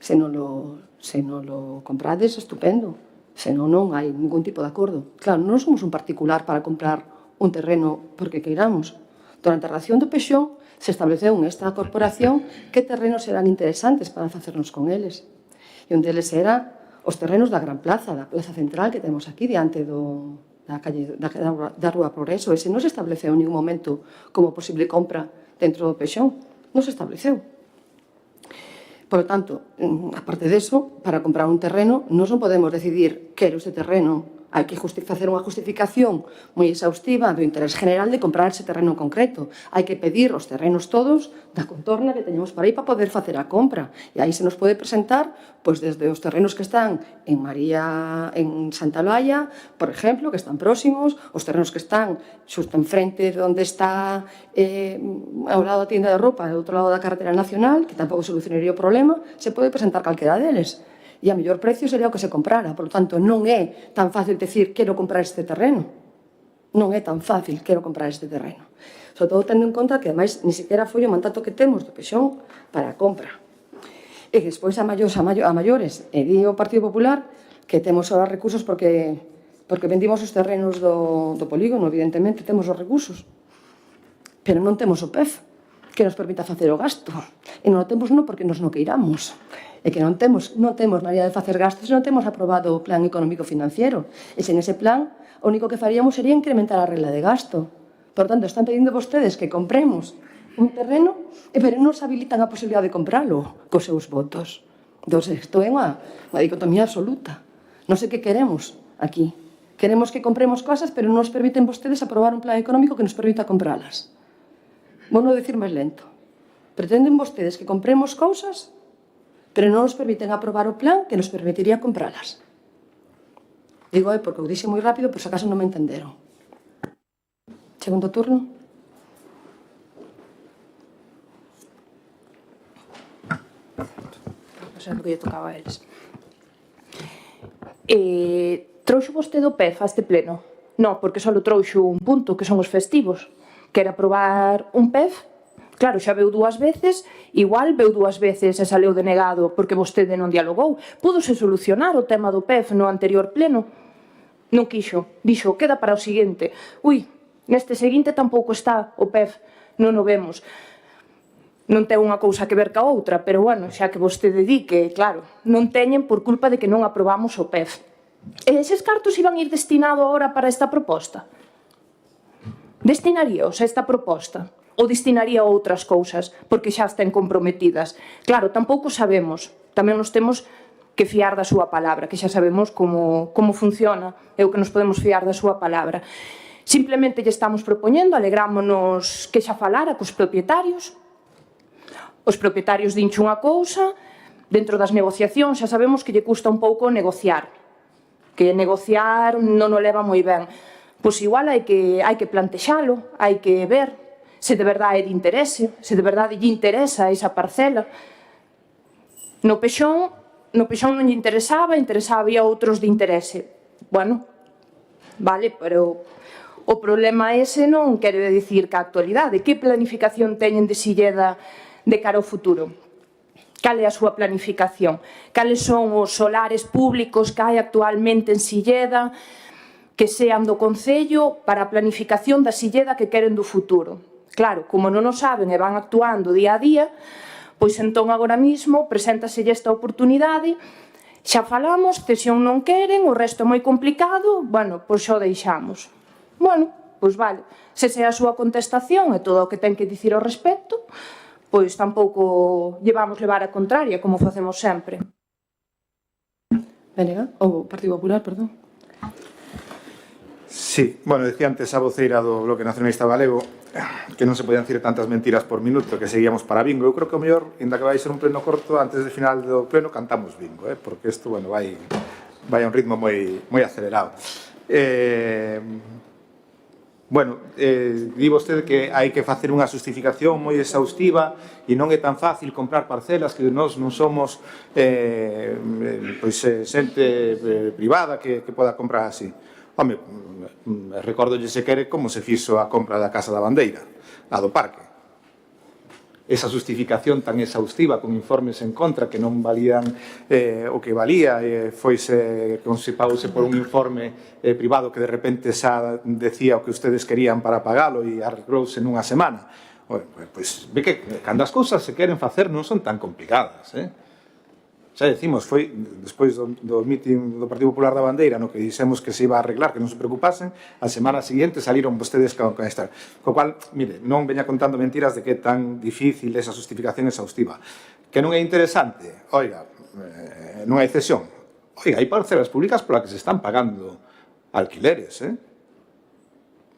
Se non lo comprades, estupendo. Se non, non hai ningún tipo de acordo. Claro, non somos un particular para comprar un terreno porque queiramos. Durante a relación do Pexón se estableceu nesta corporación que terrenos eran interesantes para facernos con eles. E un deles era os terrenos da Gran Plaza, da Plaza Central que temos aquí diante da Rúa Progreso. Ese non se estableceu en ningún momento como posible compra dentro do Pexón. Non se estableceu. Por lo tanto, aparte deso, para comprar un terreno, non podemos decidir quero este terreno. Hai que facer unha justificación moi exhaustiva do interés general de comprar ese terreno concreto. Hai que pedir os terrenos todos da contorna que teñamos para aí para poder facer a compra. E aí se nos pode presentar pois desde os terrenos que están en Santa Olalla, por exemplo, que están próximos, os terrenos que están xusto enfrente de onde está ao lado da tienda de roupa, do outro lado da carretera nacional, que tampouco solucionaría o problema, se pode presentar calquera deles. E a mellor precio sería o que se comprara. Por lo tanto, non é tan fácil decir quero comprar este terreno. Non é tan fácil quero comprar este terreno. Sobre todo tendo en conta que, ademais, ni siquiera foi o mandato que temos do Pexón para a compra. E despois a maiores, e di o Partido Popular que temos ahora recursos porque vendimos os terrenos do polígono, evidentemente temos os recursos. Pero non temos o PEF que nos permita facer o gasto. E non o temos non porque nos non queiramos. É que non temos maneira de facer gastos se non temos aprobado o plan económico financiero. E sen ese plan, o único que faríamos sería incrementar a regla de gasto. Por tanto, están pedindo vostedes que compremos un terreno, pero non nos habilitan a posibilidade de compralo cos seus votos. Entón, isto é unha dicotomía absoluta. Non sei que queremos aquí. Queremos que compremos cosas, pero non nos permiten vostedes aprobar un plan económico que nos permita compralas. Vou non decir máis lento. Pretenden vostedes que compremos cousas, pero non nos permiten aprobar o plan que nos permitiría compralas. Digo, porque o dixe moi rápido, por se acaso non me entenderon. Segundo turno. Pensando que lle tocaba a eles. Trouxo vostede o PEF a este pleno? Non, porque só trouxo un punto, que son os festivos. Quer aprobar un PEF? Claro, xa veu 2 veces, igual veu 2 veces e saleu denegado porque vostede non dialogou. Púdose solucionar o tema do PEF no anterior pleno? Non quixo. Dixo, queda para o seguinte. Ui, neste seguinte tampouco está o PEF. Non o vemos. Non ten unha cousa que ver ca outra, pero bueno, xa que vostede di que, claro, non teñen por culpa de que non aprobamos o PEF. E eses cartos iban ir destinado agora para esta proposta? Destinaríaos a esta proposta? Ou destinaría a outras cousas, porque xa estén comprometidas. Claro, tampouco sabemos, tamén nos temos que fiar da súa palabra, que xa sabemos como funciona e o que nos podemos fiar da súa palabra. Simplemente lle estamos propoñendo, alegrámonos que xa falara cos propietarios. Os propietarios dincho unha cousa, dentro das negociacións xa sabemos que lle custa un pouco negociar, que negociar non o leva moi ben. Pois igual hai que plantexalo, hai que ver se de verdade é de interese, se de verdade lle interesa esa parcela. No Pexón non lle interesaba a outros de interese. Bueno, vale, pero o problema ese non quere dicir que a actualidade. Que planificación teñen de Silleda de cara ao futuro? Cal é a súa planificación? Cales son os solares públicos que hai actualmente en Silleda que sean do Concello para a planificación da Silleda que queren do futuro? Claro, como non o saben e van actuando día a día, pois entón agora mesmo preséntaselle esta oportunidade, xa falamos, cesión non queren, o resto é moi complicado, bueno, pois xa o deixamos. Bueno, pois vale, se é a súa contestación e todo o que ten que dicir ao respecto, pois tampouco llevamos levar a contraria, como facemos sempre. Venega, o Partido Popular, perdón. Sí, bueno, decía antes a voceira do Bloque Nacionalista Galego que non se podían dicir tantas mentiras por minuto, que seguíamos para bingo. Eu creo que o mellor, ainda que vai ser un pleno corto, antes do final do pleno cantamos bingo, porque isto, bueno, vai a un ritmo moi acelerado. Bueno, di vostede que hai que facer unha justificación moi exhaustiva e non é tan fácil comprar parcelas, que nós non somos xente privada que poda comprar así. Home, recórdolle se quere como se fixo a compra da Casa da Bandeira, a do Parque. esa justificación tan exhaustiva con informes en contra que non valían o que valía, foise consipause por un informe privado que de repente xa decía o que ustedes querían para pagalo e arreglouse nunha semana. Pois ve que cando as cousas se queren facer non son tan complicadas, Xa decimos, foi despois do meeting do Partido Popular da Bandeira no que dixemos que se iba a arreglar, que non se preocupasen, a semana seguinte saliron vostedes con esta. Co cual, mire, non veña contando mentiras de que é tan difícil esa justificación exhaustiva. Que non é interesante, oiga, non hai cesión. Oiga, hai parcelas públicas polas que se están pagando alquileres,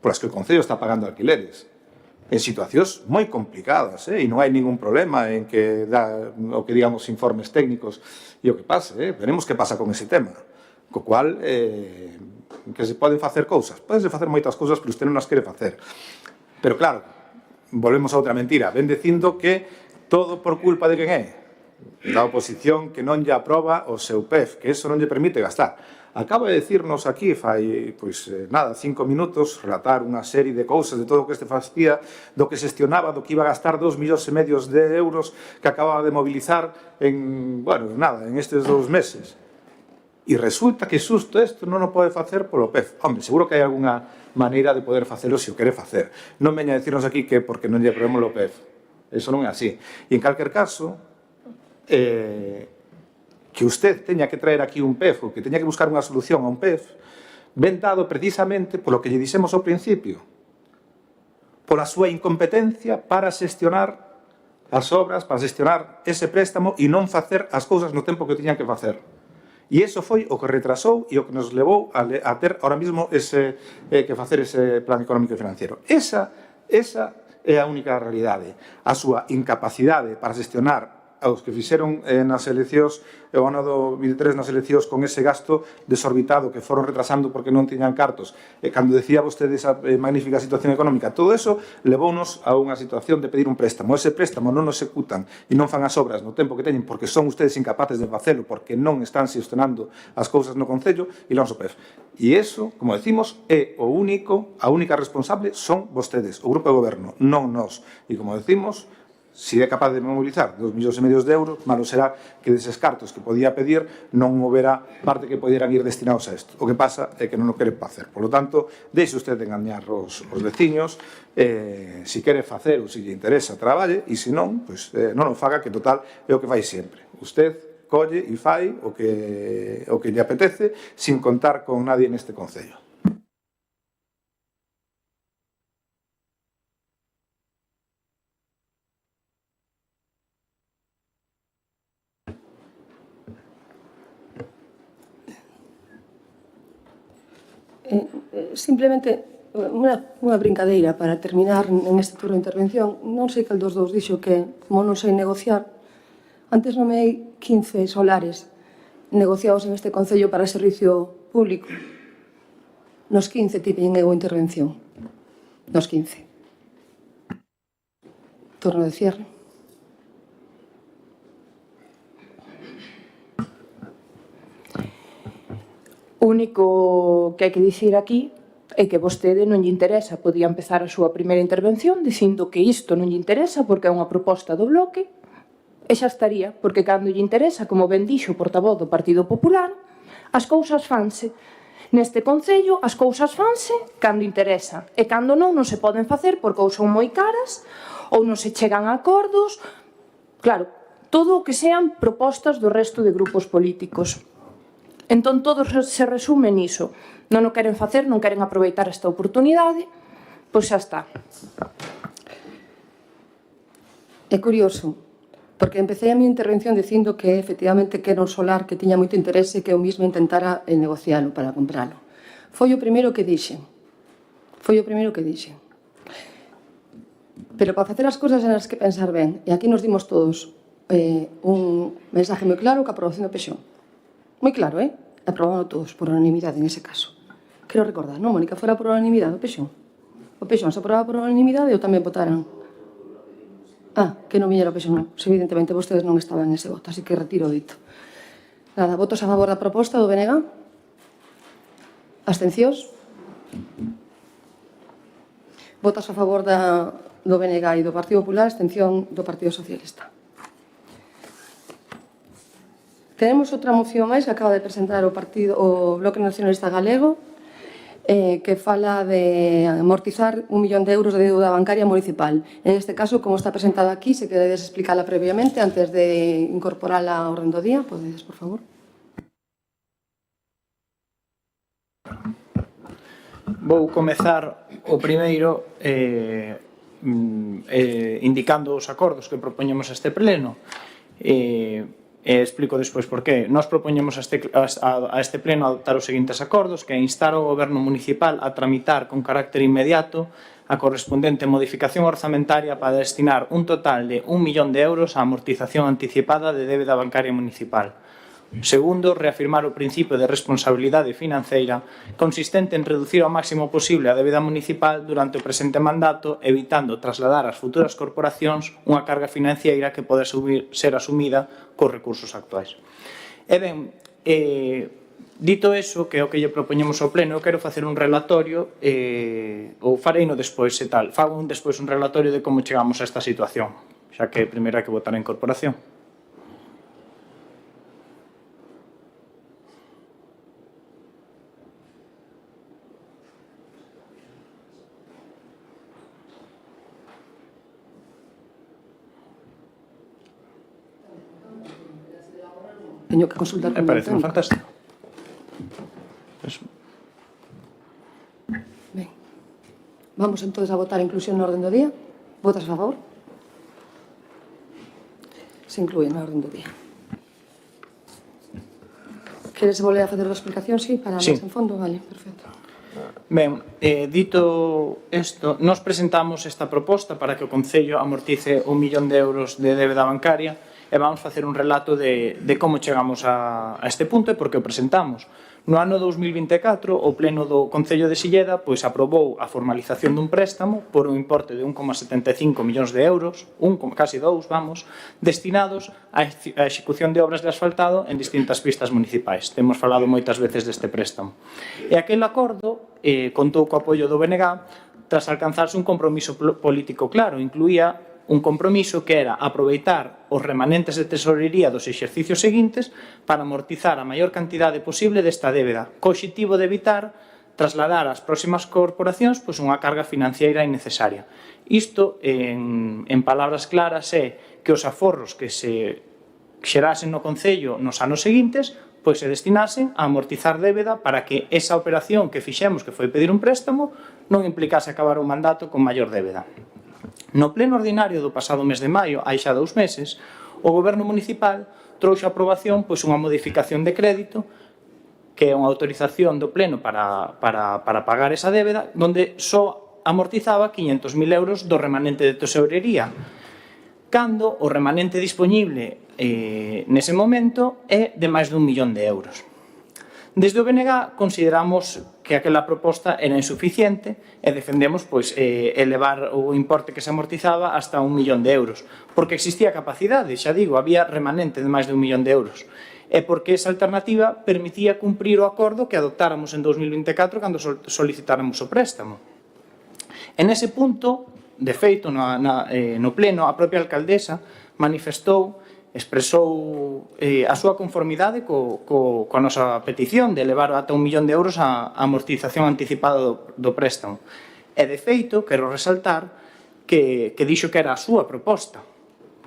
polas que o Concello está pagando alquileres. En situacións moi complicadas, e non hai ningún problema en que dá o que digamos informes técnicos e o que pase, veremos que pasa con ese tema. Co cual, que se poden facer cousas, podense facer moitas cousas, pero usted non as quere facer. Pero claro, volvemos a outra mentira, ven dicindo que todo por culpa de quen é? Da oposición que non lle aproba o seu PEF, que eso non lle permite gastar. Acaba de decirnos aquí, fai, pois, nada, 5 minutos, relatar unha serie de cousas de todo o que este facía, do que xestionaba, do que iba a gastar 2,5 millóns de euros que acababa de mobilizar en, bueno, nada, en estes 2 meses. E resulta que xusto isto non o pode facer polo PEF. Hombre, seguro que hai algunha maneira de poder facelo se o quere facer. Non veña a decirnos aquí que porque non lle aprobemos o PEF. Eso non é así. E en calquer caso, que usted teña que traer aquí un PEF ou que teña que buscar unha solución a un PEF ven dado precisamente polo que lle dixemos ao principio, pola súa incompetencia para xestionar as obras, para xestionar ese préstamo e non facer as cousas no tempo que tiñan que facer. E iso foi o que retrasou e o que nos levou a ter ahora mismo que facer ese plan económico e financiero. Esa é a única realidade. A súa incapacidade para xestionar aos que fixeron nas eleccións o ano do 23 nas eleccións con ese gasto desorbitado que foron retrasando porque non tiñan cartos, cando decía vostede esa magnífica situación económica, todo eso levounos a unha situación de pedir un préstamo. Ese préstamo non o executan e non fan as obras no tempo que teñen porque son ustedes incapaces de facelo, porque non están xestionando as cousas no Concello e non o PEF. E iso, como decimos, é a única responsable son vostedes, o Grupo de Goberno, non nós. E como decimos, se é capaz de mobilizar 2,5 millóns de euros, malo será que deses cartos que podía pedir non houbera parte que poderan ir destinados a isto. O que pasa é que non o queren facer. Por lo tanto, deixe usted de engañar os veciños, se quere facer ou se lle interesa, traballe, e se non, pois non o faga, que total é o que fai sempre. Usted colle e fai o que lle apetece, sin contar con nadie neste Concello. Simplemente unha brincadeira para terminar en este turno de intervención. Non sei cal dos dous dixo que, como non sei negociar, antes nomeei 15 solares negociados en este Concello para servicio público. Nos 15 tiven eu intervención. Nos 15. Turno de cierre. O único que hai que dicir aquí é que vostede non lle interesa, podía empezar a súa primeira intervención dicindo que isto non lle interesa porque é unha proposta do bloque e xa estaría, porque cando lle interesa, como ben dixo o portavoz do Partido Popular, as cousas fanse. Neste Concello as cousas fanse cando interesa e cando non se poden facer porque ou son moi caras ou non se chegan a acordos, claro, todo o que sean propostas do resto de grupos políticos. Entón, todo se resume niso. Non o queren facer, non queren aproveitar esta oportunidade, pois xa está. É curioso, porque empecé a miña intervención dicindo que efectivamente que era un solar que tiña moito interese que eu mesma intentara negocialo para compralo. Foi o primeiro que dixen. Pero para facer as cousas en as que pensar ben, e aquí nos dimos todos un mensaje moi claro que a aprobación do Pexón. Moi claro, aprobado todos por unanimidade en ese caso. Quero recordar, non, Mónica, fora por unanimidade o Pexón. O Pexón se aprobaba por unanimidade ou tamén votaran? Que non viñera o Pexón, non. Evidentemente, vostedes non estaban en ese voto, así que retiro o dito. Nada, votos a favor da proposta do BNG? Abstencións? Votos a favor da do BNG e do Partido Popular, abstención do Partido Socialista. Tenemos outra moción máis que acaba de presentar o Bloque Nacionalista Galego, que fala de amortizar 1 millón de euros de deuda bancaria municipal. En este caso, como está presentada aquí, se queredes explicarla previamente antes de incorporarla ao orden do día. Podedes, por favor. Vou comezar o primeiro indicando os acordos que propoñemos a este pleno. Explico despois por qué. Nós propoñemos a este pleno adoptar os seguintes acordos, que é instar ao Goberno municipal a tramitar con carácter inmediato a correspondente modificación orzamentaria para destinar un total de 1 millón de euros á amortización anticipada de débeda bancaria municipal. Segundo, reafirmar o principio de responsabilidade financeira consistente en reducir ao máximo posible a débeda municipal durante o presente mandato, evitando trasladar ás futuras corporacións unha carga financiera que pode ser asumida cos recursos actuais. E ben, dito eso, que é o que lle propoñemos ao pleno, eu quero facer un relatorio, ou fareino despois e tal, fago despois un relatorio de como chegamos a esta situación, xa que primeiro hai que votar a incorporación. Teño que consultar con o Parece técnico. fantástico. Ben. Vamos entonces a votar a inclusión no orden do día. Votas a favor? Se inclúe no orden do día. Queres volver a facer a explicación? Sí, para máis en fondo? Vale, perfecto. Ben, dito isto, nos presentamos esta proposta para que o Concello amortice 1 millón de euros de débeda bancaria e vamos facer un relato de como chegamos a este punto e por que o presentamos. No ano 2024, o Pleno do Concello de Silleda aprobou a formalización dun préstamo por un importe de 1,75 millóns de euros, casi 2, destinados á execución de obras de asfaltado en distintas pistas municipais. Temos falado moitas veces deste préstamo. E aquel acordo contou co apoio do BNG tras alcanzarse un compromiso político claro. Incluía un compromiso que era aproveitar os remanentes de tesorería dos exercicios seguintes para amortizar a maior cantidade posible desta débeda, co obxectivo de evitar trasladar ás próximas corporacións unha carga financiera innecesaria. Isto, en palabras claras, é que os aforros que se xerasen no Concello nos anos seguintes se destinasen a amortizar débeda para que esa operación que fixemos, que foi pedir un préstamo, non implicase acabar o mandato con maior débeda. No pleno ordinario do pasado mes de maio, hai xa 2 meses, o Goberno municipal trouxe a aprobación unha modificación de crédito que é unha autorización do pleno para pagar esa débeda, donde só amortizaba 500.000 euros do remanente de tesorería, cando o remanente disponible nese momento é de máis de 1 millón de euros. Desde o BNG consideramos que aquela proposta era insuficiente e defendemos elevar o importe que se amortizaba hasta 1 millón de euros, porque existía capacidade, xa digo, había remanente de máis de 1 millón de euros, e porque esa alternativa permitía cumprir o acordo que adoptáramos en 2024 cando solicitáramos o préstamo. En ese punto, de feito, no pleno, a propia alcaldesa expresou a súa conformidade coa nosa petición de elevar ata 1 millón de euros a amortización anticipada do préstamo. E, de feito, quero resaltar que dixo que era a súa proposta,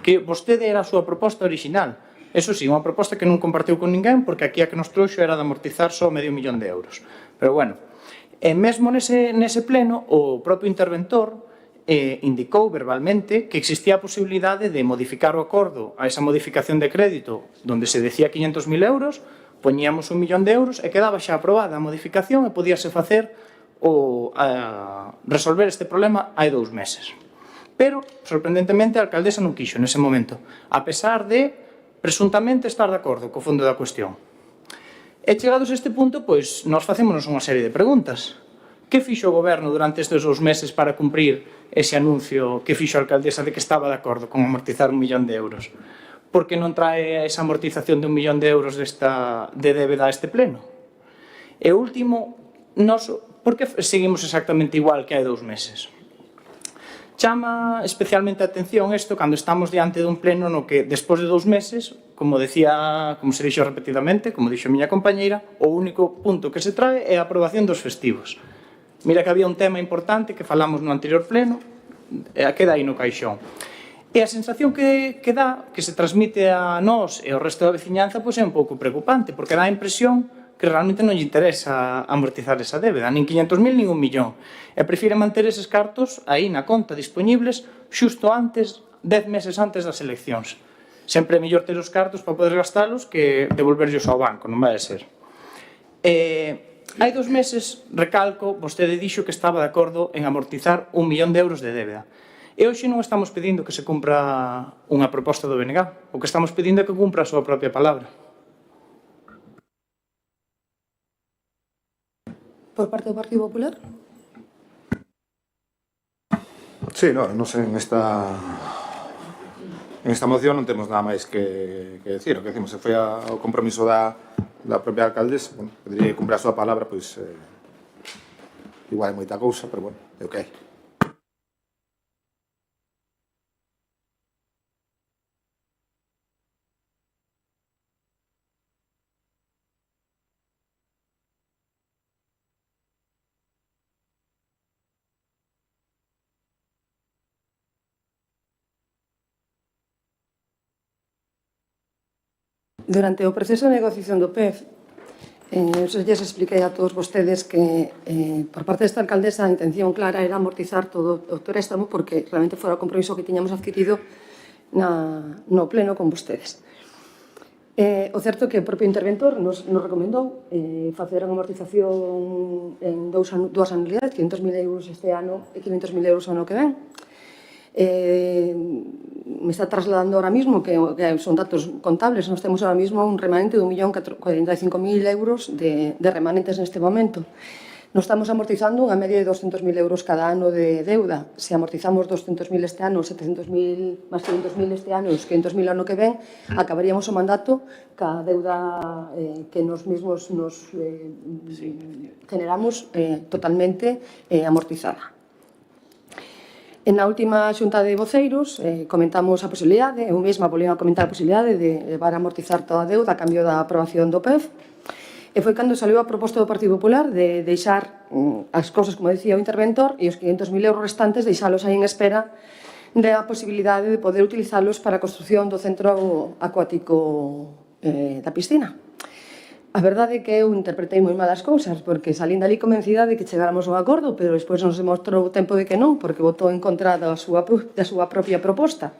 que vostede era a súa proposta original. Eso sí, unha proposta que non compartiu con ninguén, porque aquí a que nos trouxo era de amortizar só medio millón de euros. Pero, bueno, e mesmo nese pleno, o propio interventor indicou verbalmente que existía a posibilidade de modificar o acordo a esa modificación de crédito donde se decía 500.000 euros, poñíamos 1 millón de euros e quedaba xa aprobada a modificación e podíase facer resolver este problema hai 2 meses. Pero, sorprendentemente, a alcaldesa non quixo nese momento, a pesar de, presuntamente, estar de acordo co fondo da cuestión. E chegados a este punto, nós facémonos unha serie de preguntas. Que fixo o Goberno durante estes 2 meses para cumprir ese anuncio que fixo a alcaldesa de que estaba de acordo con amortizar 1 millón de euros? Por que non trae esa amortización de 1 millón de euros de débeda a este pleno? E último, por que seguimos exactamente igual que hai 2 meses? Chama especialmente a atención isto cando estamos diante dun pleno no que, despois de 2 meses, como se dixo repetidamente, como dixo a miña compañeira, o único punto que se trae é a aprobación dos festivos. Mira que había un tema importante que falamos no anterior pleno, e queda aí no caixón. E a sensación que dá, que se transmite a nós e ao resto da veciñanza, pois é un pouco preocupante, porque dá a impresión que realmente non lle interesa amortizar esa débeda, nin 500.000 nin 1 millón. E prefire manter eses cartos aí na conta disponibles xusto antes, 10 meses antes das eleccións. Sempre é mellor ter os cartos para poder gastalos que devolverlos ao banco, non vai a ser. Hai 2 meses, recalco, vostede dixo que estaba de acordo en amortizar 1 millón de euros de débeda. E hoxe non estamos pedindo que se cumpra unha proposta do BNG, o que estamos pedindo é que cumpra a súa propia palabra. Por parte do Partido Popular? Sí, no sei, en esta moción non temos nada máis que decir. O que decimos, se foi o compromiso da propia alcaldesa, bueno, pediría que cumpra a súa palabra, pois igual é moita cousa, pero bueno, é o que hai. Durante o proceso de negociación do PEF, eu lles expliquei a todos vostedes que por parte desta alcaldesa a intención clara era amortizar todo o préstamo porque realmente fora o compromiso que tiñamos adquirido no pleno con vostedes. O certo é que o propio interventor nos recomendou facer unha amortización en dúas anualidades, 500.000 euros este ano e 500.000 euros o ano que ven. Me está trasladando ahora mismo que son datos contables, nos temos ahora mismo un remanente de 1.045.000 euros de remanentes neste momento. Nos estamos amortizando unha media de 200.000 euros cada ano de deuda. Se amortizamos 200.000 este ano, 700.000 máis 500.000 este ano e os 500.000 ano que ven, acabaríamos o mandato ca deuda que nos mesmos nos generamos totalmente amortizada. Na última xunta de voceiros comentamos a posibilidade, eu mesma volví a comentar a posibilidade de levar a amortizar toda a deuda a cambio da aprobación do PEF, e foi cando saliu a proposta do Partido Popular de deixar as cousas, como decía o interventor, e os 500.000 euros restantes deixalos aí en espera da posibilidade de poder utilizalos para a construción do centro acuático da piscina. A verdade é que eu interpretei moi mal as cousas, porque salín dali convencida de que chegáramos a un acordo, pero despois non se mostrou o tempo de que non, porque votou en contra da súa propia proposta.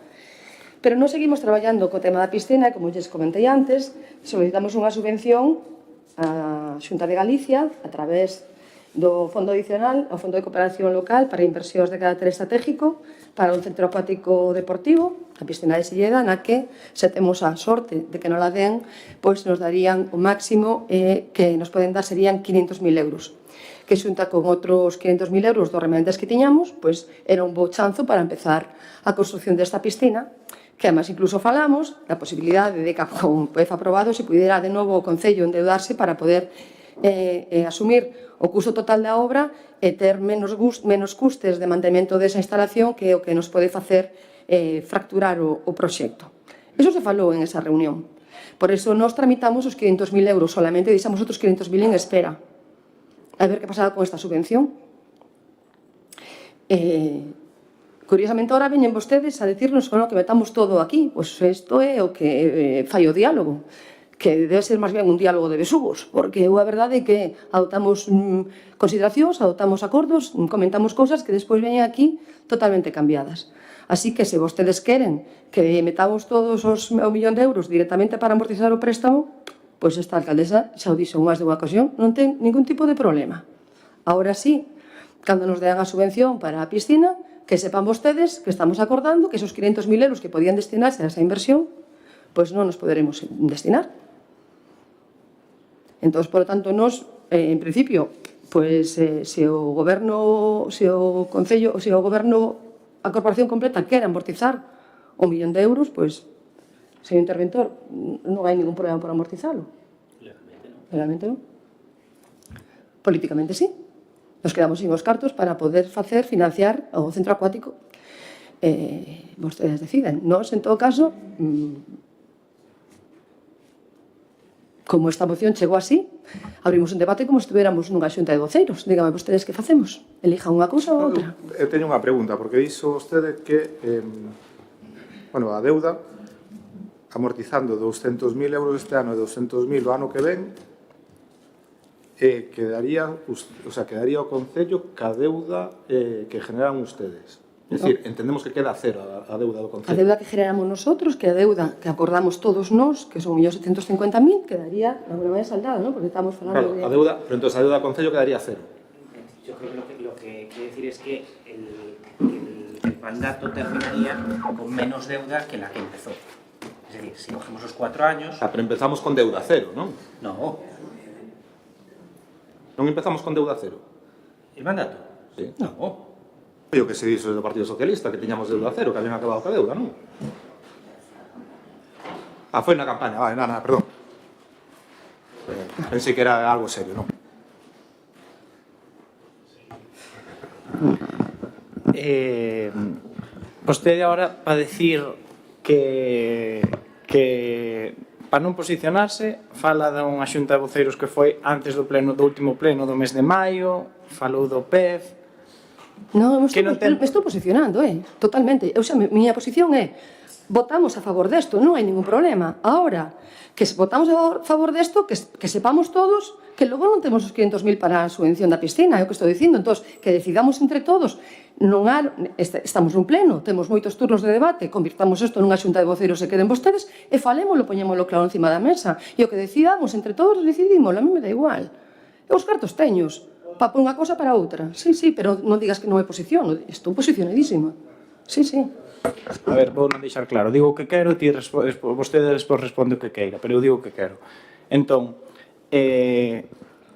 Pero non seguimos traballando co tema da piscina, e como lles comentei antes, solicitamos unha subvención á Xunta de Galicia a través do Fondo Adicional, ao Fondo de Cooperación Local para inversións de carácter estratégico para un centro acuático deportivo, a piscina de Silleda, na que, se temos a sorte de que non la den, pois nos darían o máximo que nos poden dar serían 500.000 euros, que xunta con outros 500.000 euros dos remanentes que tiñamos, pois era un bo chanzo para empezar a construción desta piscina, que además incluso falamos da posibilidade de que con PEF aprobado se pudiera de novo o Concello endeudarse para poder asumir o custo total da obra e ter menos custes de mantemento desa instalación, que é o que nos pode facer fracturar o proxecto. Iso se falou en esa reunión. Por iso nos tramitamos os 500.000 euros, solamente deixamos outros 500.000 en espera. A ver que pasaba con esta subvención. Curiosamente, ahora veñen vostedes a decirnos que metamos todo aquí. Pois isto é o que fai o diálogo, que debe ser máis ben un diálogo de besugos, porque a verdade é que adoptamos consideracións, adoptamos acordos, comentamos cousas que despois veñen aquí totalmente cambiadas. Así que, se vostedes queren que metamos todos os 1 millón de euros directamente para amortizar o préstamo, pois esta alcaldesa xa o dixo máis de unha ocasión, non ten ningún tipo de problema. Ahora sí, cando nos dean a subvención para a piscina, que sepan vostedes que estamos acordando que esos 500.000 euros que podían destinarse a esa inversión, pois non nos poderemos destinar. Entón, por lo tanto, nos, en principio, pois se o goberno, se o Concello, se o goberno, a corporación completa quere amortizar 1 millón de euros, pois, señor interventor, non hai ningún problema por amortizalo. Legalmente non. Políticamente sí. Nos quedamos sin os cartos para poder financiar o centro acuático. vostedes deciden. Nós, en todo caso, como esta moción chegou así, abrimos un debate como se estuviéramos nunha xunta de voceiros. Dígame vostedes que facemos. Elijan unha cousa ou outra. Eu teño unha pregunta, porque dixo vostede que a deuda amortizando 200.000 euros este ano e 200.000 o ano que ven quedaría o Concello ca deuda que generan ustedes. É dicir, entendemos que queda cero a deuda do Concello. A deuda que generamos nosotros, que a deuda que acordamos todos nós, que son 1.750.000, quedaría de alguna manera saldada, ¿no? Porque estamos falando de... Pero entonces a deuda do Concello quedaría cero. Yo creo que lo que quiere decir es que el mandato terminaría con menos deuda que la que empezó. Es decir, si cogemos los 4 años... Pero empezamos con deuda cero, ¿non? No. Non empezamos con deuda cero? ¿El mandato? Sí. No. Yo que se dixo do Partido Socialista, que tiñamos deuda cero, que habían acabado ca deuda, non? Foi na campaña, vale, nada, perdón. Pensei que era algo serio, non? Vostede agora para decir que para non posicionarse fala dunha xunta de voceiros que foi antes do último pleno do mes de maio, falou do PEF. Non, me estou posicionando, totalmente. O sea, miña posición é votamos a favor desto, non hai ningún problema. Ahora, que votamos a favor desto, que sepamos todos que logo non temos os 500.000 para a subvención da piscina, é o que estou dicindo. Entón, que decidamos entre todos, estamos nun pleno, temos moitos turnos de debate, convirtamos isto nunha xunta de voceiros se queren vostedes, e falémolo, poñémolo claro encima da mesa. E o que decidamos entre todos, decidimos, a mí me dá igual. E os cartos teños, para unha cosa para outra. Sí, pero non digas que non é posición, estou posicionadísima. Sí. A ver, vou non deixar claro. Digo o que quero, vostede despois responde o que queira, pero eu digo o que quero. Entón,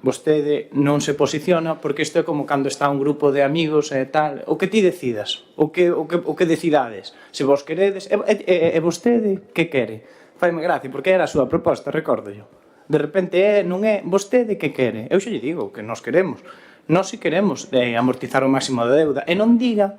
vostede non se posiciona porque isto é como cando está un grupo de amigos e tal. O que ti decidas, o que decidades. Se vos queredes, e vostede que quere? Faime gracia, porque era a súa proposta, recordo yo. De repente non é vostede que quere. Eu xa lle digo que nós queremos. Nós si queremos amortizar o máximo da deuda. E non diga,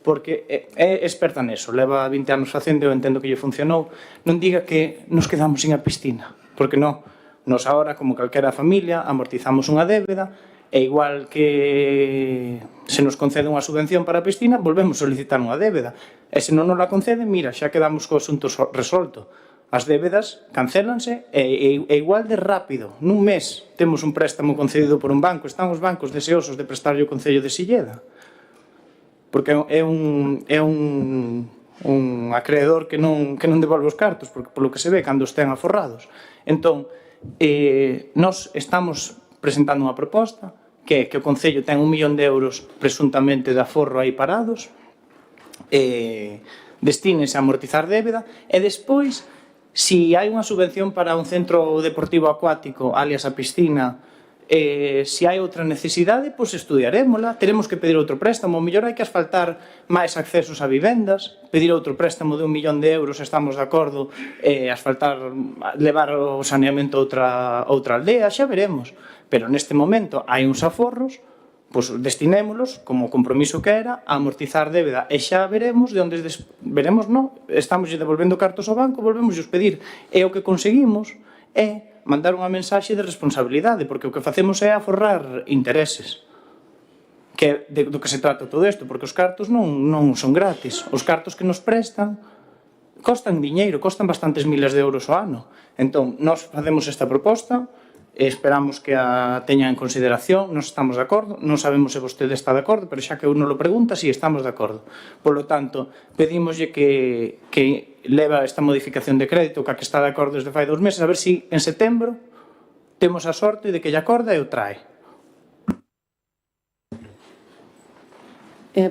porque é experta neso, leva 20 anos facendo, eu entendo que lle funcionou, non diga que nos quedamos sin a piscina. Porque non. Nos agora, como calquera familia, amortizamos unha débeda e igual que se nos concede unha subvención para a piscina, volvemos a solicitar unha débeda. E se non nos la conceden, mira, xa quedamos co asunto resolto. As débedas cancélanse e igual de rápido. Nun mes temos un préstamo concedido por un banco. Están os bancos deseosos de prestarlle o Concello de Silleda. Porque é un acreedor que non devolve os cartos, porque polo que se ve cando estén aforrados. Entón, nós estamos presentando unha proposta que o Concello ten 1 millón de euros presuntamente de aforro aí parados, destínense a amortizar débeda e despois, si hai unha subvención para un centro deportivo acuático, alias a piscina, se hai outra necesidade, pois estudiarémola, teremos que pedir outro préstamo, o mellor hai que asfaltar máis accesos a vivendas, pedir outro préstamo de 1 millón de euros, estamos de acordo, asfaltar, levar o saneamento a outra aldea, xa veremos. Pero neste momento hai uns aforros, pois destinémolos, como compromiso que era, a amortizar débeda, e xa veremos de onde veremos, non, estamos devolvendo cartos ao banco, volvemos a pedir, e o que conseguimos é mandar unha mensaxe de responsabilidade, porque o que facemos é aforrar intereses, que do que se trata todo isto, porque os cartos non son gratis, os cartos que nos prestan costan diñeiro, costan bastantes miles de euros ao ano. Entón, nós facemos esta proposta, esperamos que a teña en consideración, nos estamos de acordo, non sabemos se vostede está de acordo, pero xa que uno lo pregunta, si estamos de acordo. Por lo tanto, pedímoslle que leva esta modificación de crédito, que está de acordo desde fai 2 meses, a ver si en setembro temos a sorte de que lle acorda e o trae.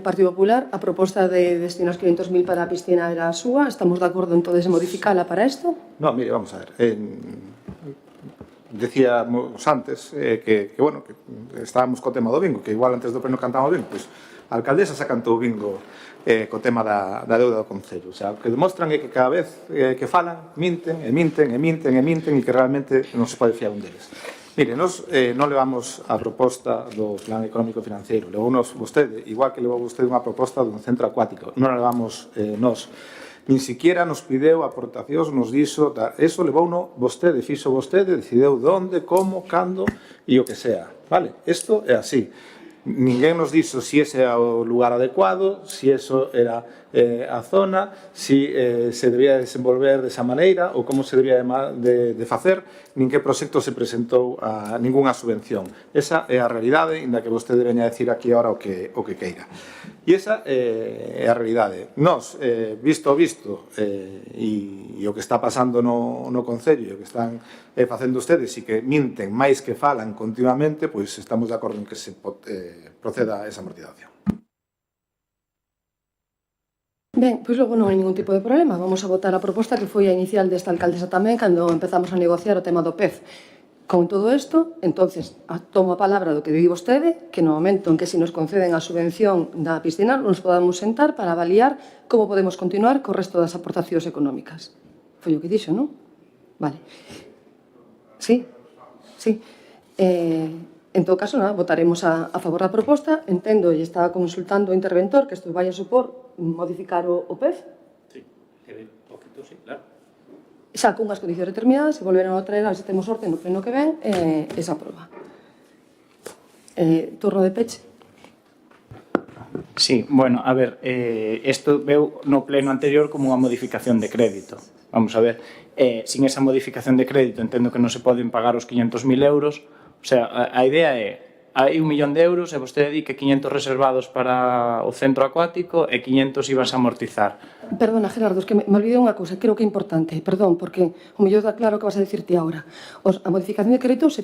Partido Popular, a proposta de destinos 500.000 para a piscina era a súa, estamos de acordo en todo de modificala para isto? No, mire, vamos a ver. Decíamos antes que estábamos co tema do bingo, que igual antes do pleno cantamos bingo, pois a alcaldesa xa cantou bingo co tema da deuda do Concello. O sea, o que demostran é que cada vez que falan, minten e que realmente non se pode fiar un deles. Mire, nos non levamos a proposta do plan económico financiero, levounos vostede, igual que levou vostede unha proposta dun centro acuático, non a levamos nos. Nin siquiera nos pideu aportacións, nos dixo, eso levouno vostede, fixo vostede, decideu onde, como, cando e o que sea, vale? Isto é así. Ninguén nos dixo si ese era o lugar adecuado, si eso era a zona, si se debía desenvolver desa maneira ou como se debía de facer, nin que proxecto se presentou a ningunha subvención. Esa é a realidade, inda que vostede veña a decir aquí ahora o que queira. E esa é a realidade. Nos, visto e o que está pasando no Concello, e o que están facendo ustedes e que minten máis que falan continuamente, pois estamos de acordo en que se proceda a esa amortización. Ben, pois logo non hai ningún tipo de problema. Vamos a votar a proposta que foi a inicial desta alcaldesa tamén cando empezamos a negociar o tema do PEF. Con todo isto, entonces, tomo a palabra do que di vostede, que no momento en que se nos conceden a subvención da piscina nos podamos sentar para avaliar como podemos continuar co resto das aportacións económicas. Foi o que dixo, non? Vale. Sí, sí. En todo caso, nada, votaremos a favor da proposta. Entendo, e estaba consultando o interventor, que isto vai a supor modificar o PEF. Sí, un poquito, sí, claro. Xa con unhas condicións determinadas, se volveron a traer, a ver se temos sorte no pleno que ven, esa aproba. Turno de peche. Sí, bueno, a ver, isto veu no pleno anterior como unha modificación de crédito. Vamos a ver, sin esa modificación de crédito entendo que non se poden pagar os 500.000 euros. O sea, a idea é, hai 1 millón de euros e vostede di que 500 reservados para o centro acuático e 500 ibas a amortizar. Perdona, Gerardo, es que me olvidei unha cousa, creo que é importante, perdón, porque o mellor está claro que vas a dicirte agora. A modificación de crédito se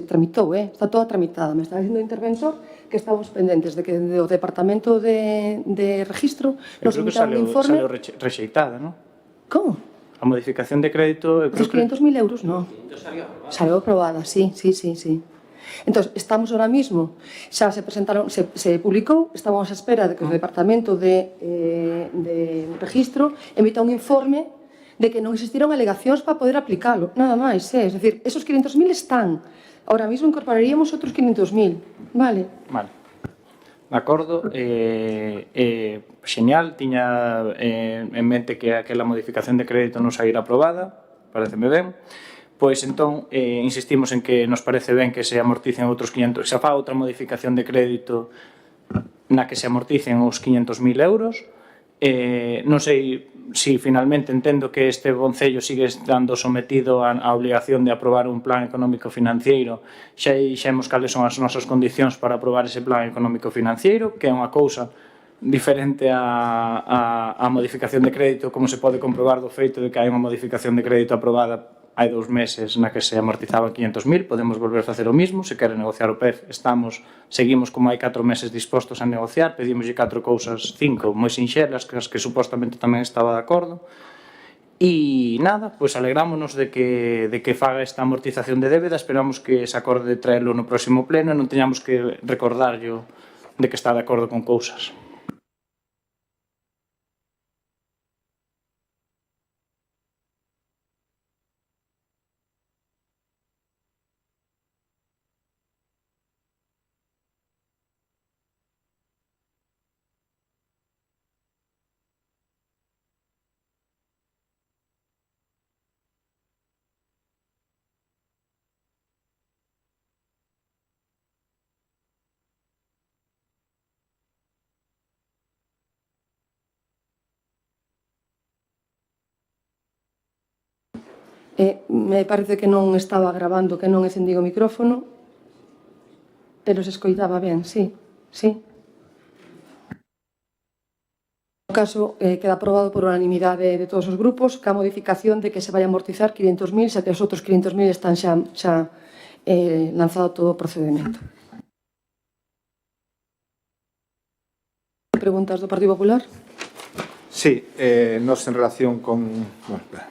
tramitou, está toda tramitada. Me estaba dicindo o interventor que estamos pendentes de que o Departamento de Registro nos emita un informe... Salió rexeitada, non? Como? A modificación de crédito... Os 500.000 euros, non. Salió aprobada, sí. Entón, estamos ahora mismo, xa se presentaron, se publicou, estamos a espera de que o Departamento de Registro emita un informe de que non existiron alegacións para poder aplicalo, nada máis, é dicir, esos 500.000 están, ahora mismo incorporaríamos outros 500.000, vale? Vale. De acordo, xeñal, tiña en mente que aquela modificación de crédito non saíra aprobada, pareceme ben. Pois entón, insistimos en que nos parece ben que se amorticen outros 500, que se faga outra modificación de crédito na que se amorticen os 500.000 euros. Non sei se finalmente entendo que este Concello sigue estando sometido á obligación de aprobar un plan económico financiero. Xa dixemos cales son as nosas condicións para aprobar ese plan económico financiero, que é unha cousa diferente á modificación de crédito, como se pode comprobar do feito de que hai unha modificación de crédito aprobada hai 2 meses na que se amortizaban 500.000, podemos volver a facer o mismo, se quere negociar o PEF, seguimos como hai 4 meses dispostos a negociar, pedimoslle 4 cousas, 5 moi sinxelas, que supostamente tamén estaba de acordo, e nada, pois alegrámonos de que faga esta amortización de débeda, esperamos que se acorde traerlo no próximo pleno e non teñamos que recordarlo de que está de acordo con cousas. Me parece que non estaba gravando, que non encendín o micrófono, pero se escoitaba ben, sí. No caso, queda aprobado por unanimidade de todos os grupos que a modificación de que se vai amortizar 500.000, xa que os outros 500.000 están xa lanzado todo o procedimento. Preguntas do Partido Popular? Sí, nos en relación con... Bueno, espera.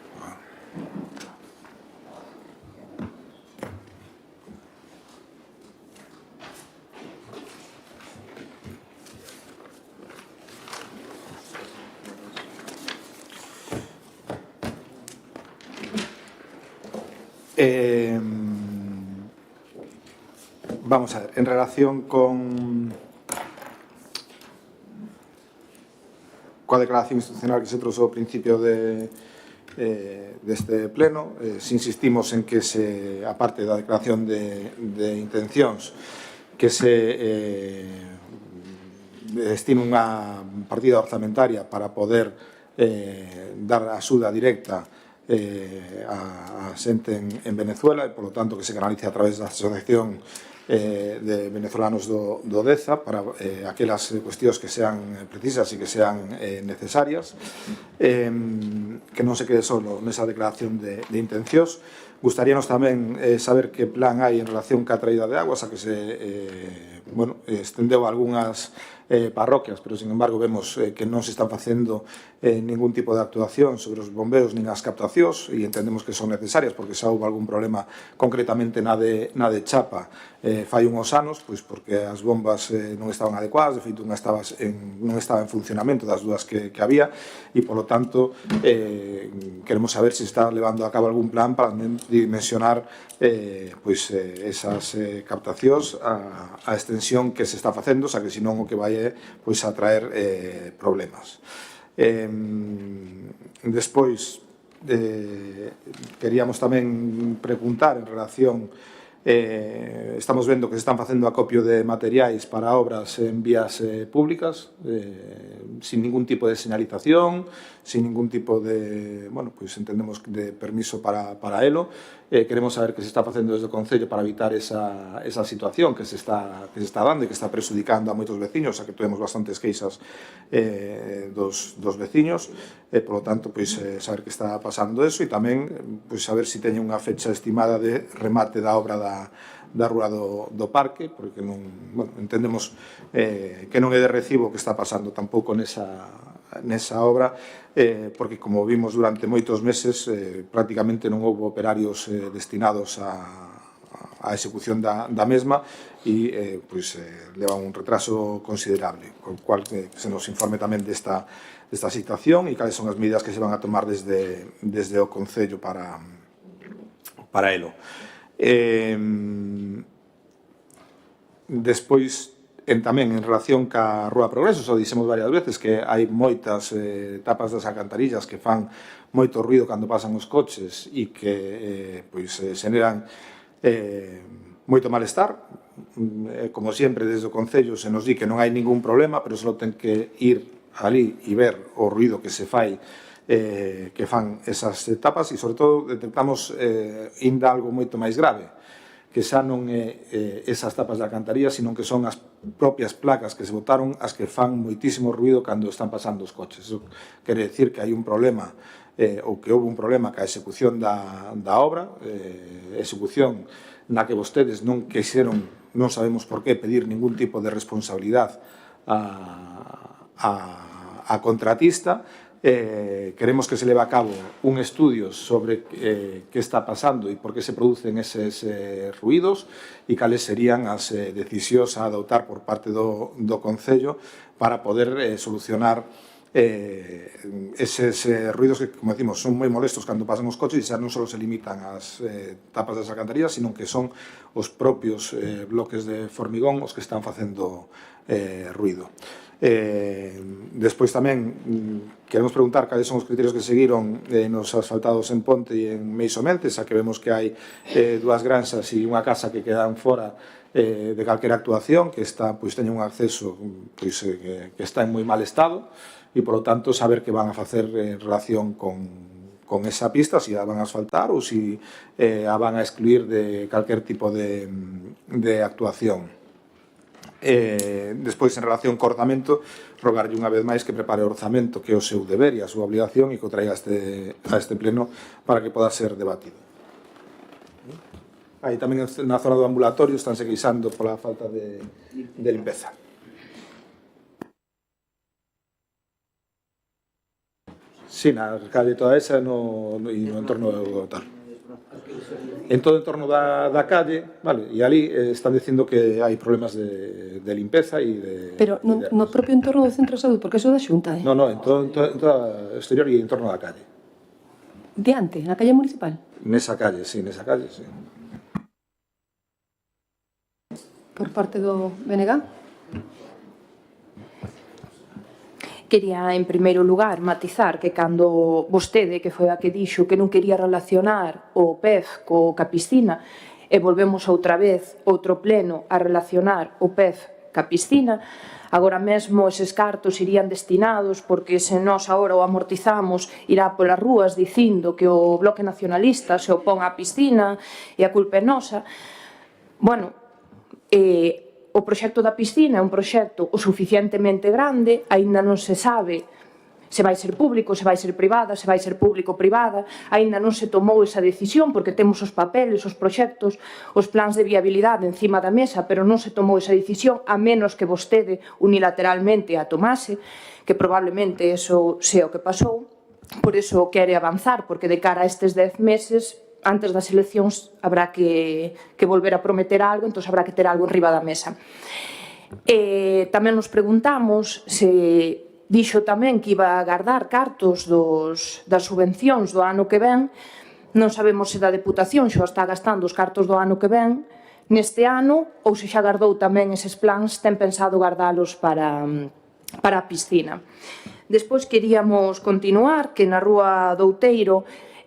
Vamos a ver, en relación coa declaración institucional que se trouxo ao principio deste pleno, se insistimos en que aparte da declaración de intencións, que se destine unha partida orzamentaria para poder dar axuda directa a xente en Venezuela e, polo tanto, que se canalice a través da asociación de venezolanos do DEZA para aquelas cuestións que sean precisas e que sean necesarias, que non se quede solo nesa declaración de intencións. Gustaríanos tamén saber que plan hai en relación ca traída de aguas, a que se estendeu algunhas parroquias, pero, sin embargo, vemos que non se están facendo ningún tipo de actuación sobre os bombeos nin as captacións, e entendemos que son necesarias, porque xa houve algún problema concretamente na de Chapa fai unhos anos, pois porque as bombas non estaban adecuadas, de feito non estaba en funcionamento das dúas que había, e, polo tanto, queremos saber se está levando a cabo algún plan para dimensionar esas captacións a extensión que se está facendo, xa que senón o que vai é a traer problemas. Despois, queríamos tamén preguntar en relación, estamos vendo que se están facendo acopio de materiais para obras en vías públicas, sin ningún tipo de señalización, sin ningún tipo de, entendemos, de permiso para elo. Queremos saber que se está facendo desde o Concello para evitar esa situación que se está dando e que está presudicando a moitos veciños, a que tuvemos bastantes queixas dos veciños, por lo tanto, saber que está pasando eso, e tamén saber se teñen unha fecha estimada de remate da obra da rúa do parque, porque entendemos que non é de recibo o que está pasando tampouco nesa obra, porque, como vimos durante moitos meses, prácticamente non houve operarios destinados á execución da mesma, e leva un retraso considerable, con cual se nos informe tamén desta situación e cales son as medidas que se van a tomar desde o Concello para elo. Despois, tamén en relación ca Rúa Progreso, xa dixemos varias veces que hai moitas tapas das alcantarillas que fan moito ruido cando pasan os coches e que xeneran moito malestar. Como sempre, desde o Concello se nos di que non hai ningún problema, pero só ten que ir ali e ver o ruido que se fai, que fan esas tapas, e, sobre todo, detectamos ainda algo moito máis grave, que xa non é esas tapas de alcantaría, sino que son as propias placas que se botaron as que fan moitísimo ruido cando están pasando os coches. Eso quere decir que hai un problema, ou que houve un problema ca execución da obra, execución na que vostedes non quixeron, non sabemos por que, pedir ningún tipo de responsabilidade a contratista. Queremos que se leve a cabo un estudio sobre que está pasando e por que se producen eses ruidos e cales serían as decisións a adoptar por parte do Concello para poder solucionar eses ruidos que, como decimos, son moi molestos cando pasan os coches, e xa non só se limitan ás tapas das alcantarillas, sino que son os propios bloques de formigón os que están facendo ruido. Despois tamén queremos preguntar cales son os criterios que seguiron nos asfaltados en Ponte e en Meixomentes, a que vemos que hai dúas granxas e unha casa que quedan fora de calquera actuación, que teñen un acceso que está en moi mal estado, e, polo tanto, saber que van a facer en relación con esa pista, se a van a asfaltar ou se a van a excluir de calquer tipo de actuación. Despois, en relación co orzamento, rogarlle unha vez máis que prepare o orzamento, que é o seu deber e a súa obligación, e que o traiga a este pleno para que poda ser debatido. Aí tamén na zona do ambulatorio estánse queixando pola falta de limpeza. Sí, na calle toda esa e no entorno do tal. En todo o entorno da calle, vale, e ali están dicindo que hai problemas de limpeza e de... Pero no propio entorno do centro de saúde, porque eso da Xunta, Non, en todo o exterior e en torno da calle. Diante, na calle municipal? Nesa calle, sí. Por parte do BNG. Quería, en primeiro lugar, matizar que cando vostede, que foi a que dixo que non quería relacionar o PEF ca piscina, e volvemos outra vez, outro pleno, a relacionar o PEF ca piscina, agora mesmo eses cartos irían destinados, porque se nós agora o amortizamos, irá polas rúas dicindo que o Bloque Nacionalista se opón á piscina e a culpa é nosa. Bueno, o proxecto da piscina é un proxecto o suficientemente grande, aínda non se sabe se vai ser público, se vai ser privada, se vai ser público-privada, aínda non se tomou esa decisión porque temos os papeles, os proxectos, os plans de viabilidade encima da mesa, pero non se tomou esa decisión a menos que vostede unilateralmente a tomase, que probablemente eso sea o que pasou, por eso quere avanzar, porque de cara a estes 10 meses antes das eleccións habrá que volver a prometer algo, entón habrá que ter algo enriba da mesa. Tamén nos preguntamos se dixo tamén que iba a guardar cartos das subvencións do ano que ven, non sabemos se da Deputación xa está gastando os cartos do ano que ven neste ano ou se xa guardou tamén eses plans, ten pensado guardalos para a piscina. Despois queríamos continuar que na Rúa do Outeiro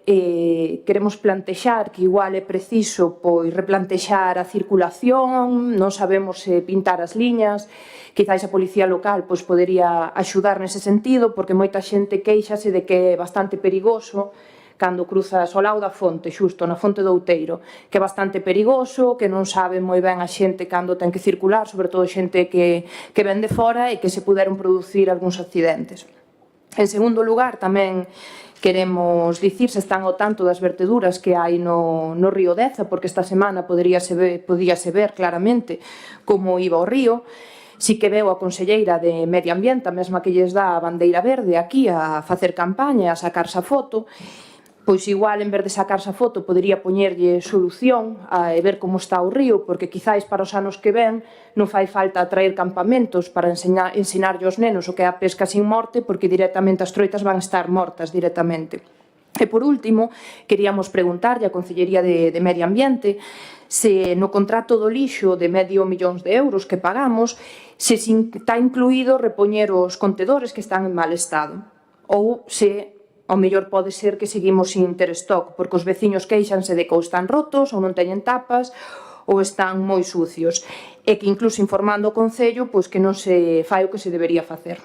queremos plantexar que igual é preciso replantexar a circulación, non sabemos se pintar as liñas, quizáis a Policía Local podería axudar nese sentido, porque moita xente queixase de que é bastante perigoso cando cruzas ao lado da fonte, xusto na fonte do Outeiro, que é bastante perigoso, que non sabe moi ben a xente cando ten que circular, sobre todo xente que ven de fora e que se puderon producir algúns accidentes. En segundo lugar, tamén queremos dicir se están ao tanto das verteduras que hai no río Deza, porque esta semana podíase ver claramente como iba o río. Si que veo a conselleira de Medio Ambiente, a mesma que lles dá a bandeira verde aquí a facer campaña, a sacarse a foto, pois igual en vez de sacarse a foto podería poñerlle solución e ver como está o río, porque quizáis para os anos que ven non fai falta traer campamentos para ensinarlle aos nenos o que é a pesca sin morte, porque directamente as troitas van estar mortas directamente. E por último, queríamos preguntarlle á Consellería de Medio Ambiente se no contrato do lixo de €500.000 que pagamos, se está incluído repoñer os contedores que están en mal estado, ou se ao mellor pode ser que seguimos sin ter stock, porque os veciños queixanse de que ou están rotos, ou non teñen tapas, ou están moi sucios, e que incluso informando o Concello que non se fai o que se debería facer.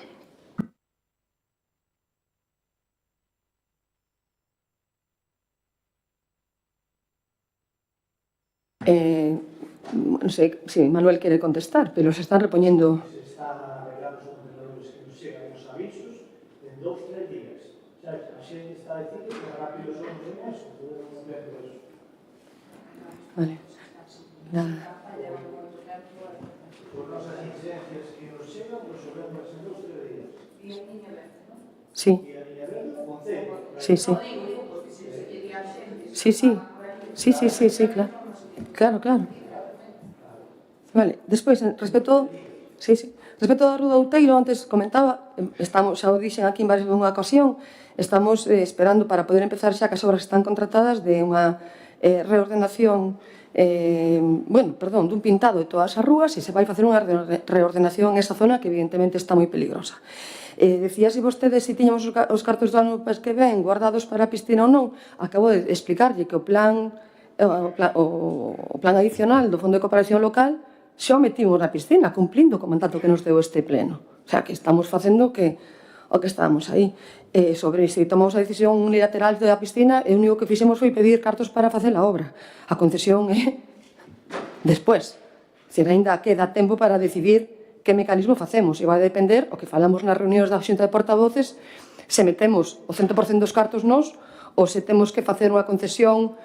Non sei se Manuel quere contestar, pero se están repoñendo. Se están arreglando os contenedores que nos chegan os avisos en 2-3 días. A xente está dicindo que rápido son os demais, non entendo eso. Vale. Nada. Por nosas incidencias que nos chegan, resolvemos en 2-3 días. Sí. E a liña verde, o Concello. Sí, sí. Sí, sí. Sí, sí, sí, sí, claro. Claro. Vale, despois, respecto ao Rúa do Outeiro, antes comentaba, estamos, xa o dixen aquí en varias unha ocasión, estamos esperando para poder empezar xa que as obras están contratadas de unha reordenación, dun pintado de todas as rúas e se vai facer unha reordenación en esa zona que evidentemente está moi peligrosa. Decíase vostede se tiñamos os cartos do ano que ven guardados para a piscina ou non. Acabo de explicarlle que o plan adicional do Fondo de Cooperación Local xa o metimos na piscina, cumplindo co mandato que nos deu este pleno. O sea, que estamos facendo o que estábamos aí. Sobre se tomamos a decisión unilateral da piscina, o único que fixemos foi pedir cartos para facer a obra. A concesión é despois. Se ainda queda tempo para decidir que mecanismo facemos. E vai depender o que falamos nas reunións da Xunta de Portavoces, se metemos o 100% dos cartos nós ou se temos que facer unha concesión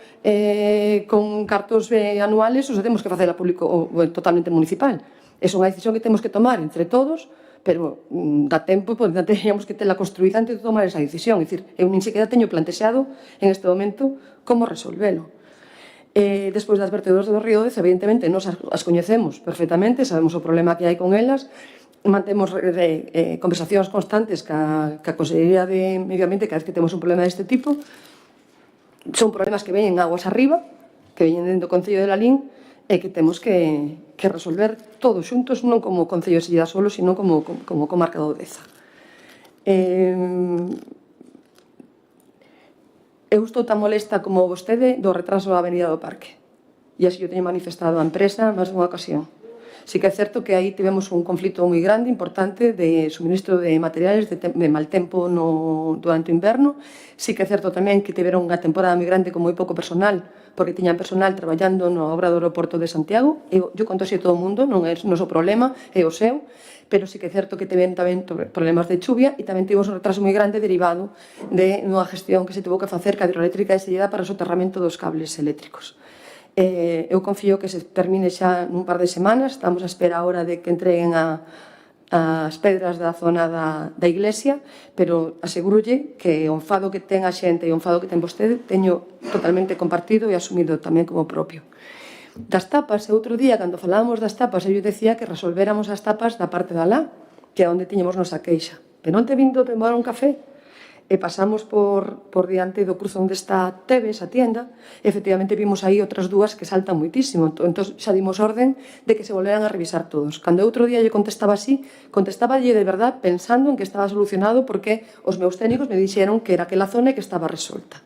con cartos anuales ou se temos que facela público ou totalmente municipal. É unha decisión que temos que tomar entre todos, pero dá tempo, teríamos que tela construída antes de tomar esa decisión. É dicir, eu nin sequera teño plantexado en este momento como resolvelo. Despois das vertedoras do río Deza, evidentemente, nós as coñecemos perfectamente, sabemos o problema que hai con elas, mantemos conversacións constantes ca Consellería de Medio Ambiente cada vez que temos un problema deste tipo. Son problemas que veñen aguas arriba, que veñen dentro do Concello de Lalín, e que temos que resolver todos xuntos, non como Concello de Silleda solo, sino como comarca do Deza. Eu estou tan molesta como vostede do retraso da Avenida do Parque. E así eu teño manifestado a empresa máis dunha ocasión. Sí que é certo que aí tivemos un conflito moi grande, importante, de suministro de materiales, de mal tempo durante o inverno. Sí que é certo tamén que tiveron unha temporada moi grande con moi pouco personal, porque tiñan personal traballando na obra do aeroporto de Santiago. Eu conto así a todo o mundo, non é o noso problema, é o seu, pero sí que é certo que tiveron tamén problemas de chuvia e tamén tivemos un retraso moi grande derivado de unha gestión que se tuvo que facer ca hidroeléctrica de Silleda para o soterramento dos cables eléctricos. Eu confío que se termine xa nun par de semanas. Estamos a espera ahora de que entreguen as pedras da zona da iglesia, pero asegurolle que o enfado que ten a xente e o enfado que ten vostede teño totalmente compartido e asumido tamén como propio. Das tapas, outro día, cando falábamos das tapas, eu decía que resolvéramos as tapas da parte de alá, que é onde tiñemos nosa queixa. Pero onte vindo a tomar un café e pasamos por diante do cruzo onde está Tebes, a tienda, e efectivamente vimos aí outras dúas que saltan moitísimo. Entón xa dimos orden de que se volveran a revisar todos. Cando outro día lle contestaba así, contestáballe de verdad pensando en que estaba solucionado, porque os meus técnicos me dixeron que era aquela zona que estaba resolta.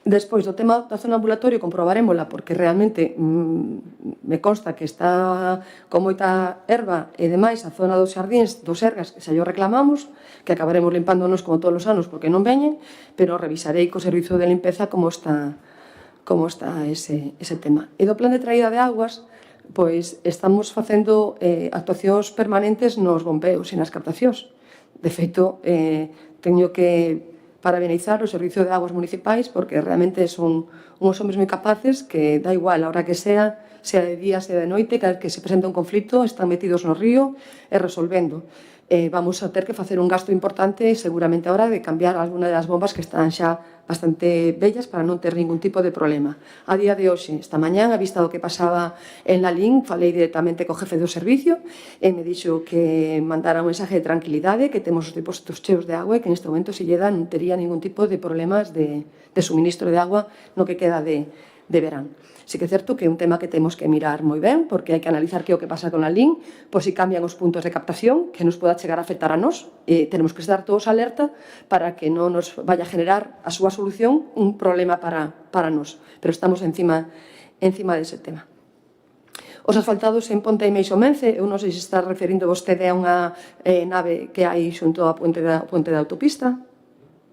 Despois do tema da zona ambulatorio comprobarémola, porque realmente me consta que está con moita erva e demais a zona dos xardíns, dos Sergas, que xa yo reclamamos, que acabaremos limpándonos como todos os anos porque non veñen, pero revisarei co servizo de limpeza como está ese tema. E do plan de traída de aguas, pois estamos facendo actuacións permanentes nos bombeos e nas captacións. De feito, teño que parabenizar o Servicio de Aguas Municipais, porque realmente son uns homes moi capaces que dá igual a hora que sea de día, sea de noite, que se presenta un conflito, están metidos no río e resolvendo. Vamos a ter que facer un gasto importante seguramente agora de cambiar alguna das bombas que están xa bastante bellas para non ter ningún tipo de problema. A día de hoxe, esta mañán, a vista do que pasaba en Lalín, falei directamente co jefe do servicio e me dixo que mandara un mensaje de tranquilidade, que temos os depósitos cheos de agua e que neste momento Silleda non tería ningún tipo de problemas de suministro de agua no que queda de verán. Sí que é certo que é un tema que temos que mirar moi ben, porque hai que analizar que é o que pasa con a LIN, por si cambian os puntos de captación, que nos poda chegar a afectar a nós, e tenemos que estar todos alerta para que non nos vaya a generar a súa solución un problema para nós. Pero estamos encima dese tema. Os asfaltados en Ponte e Meixomence, eu non sei se está referindo vostede a unha nave que hai xunto ao puente da autopista.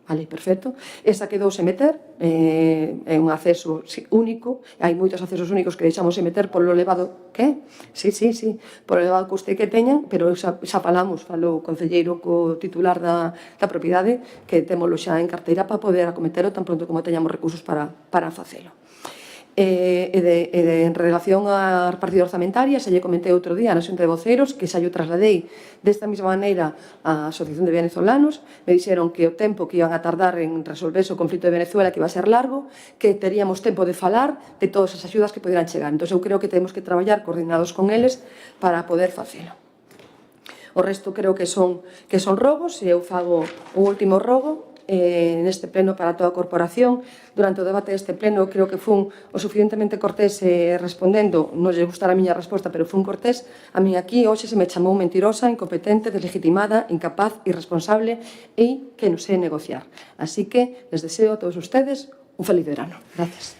Vale, perfecto. Esa quedou se meter, é un acceso único, hai moitos accesos únicos que deixamos se meter polo elevado, que? Sí, polo elevado custe que teñan, pero xa falou o concelleiro co titular da propiedade, que témolo xa en carteira para poder acometelo tan pronto como teñamos recursos para facelo. En relación á partida orzamentaria, xa lle comentei outro día na Xunta de Voceiros que xa lle trasladei desta mesma maneira á Asociación de Venezolanos. Me dixeron que o tempo que iban a tardar en resolverse o conflito de Venezuela que iba a ser largo, que teríamos tempo de falar de todas as axudas que poderan chegar. Entón, eu creo que temos que traballar coordinados con eles para poder facelo. O resto creo que son rogos, e eu fago o último rogo neste pleno para toda a corporación. Durante o debate deste pleno creo que fun o suficientemente cortés respondendo, non lle gustará a miña resposta, pero fun cortés. A mí aquí hoxe se me chamou mentirosa, incompetente, deslegitimada, incapaz, irresponsable e que non sei negociar. Así que les deseo a todos ustedes un feliz verano. Gracias.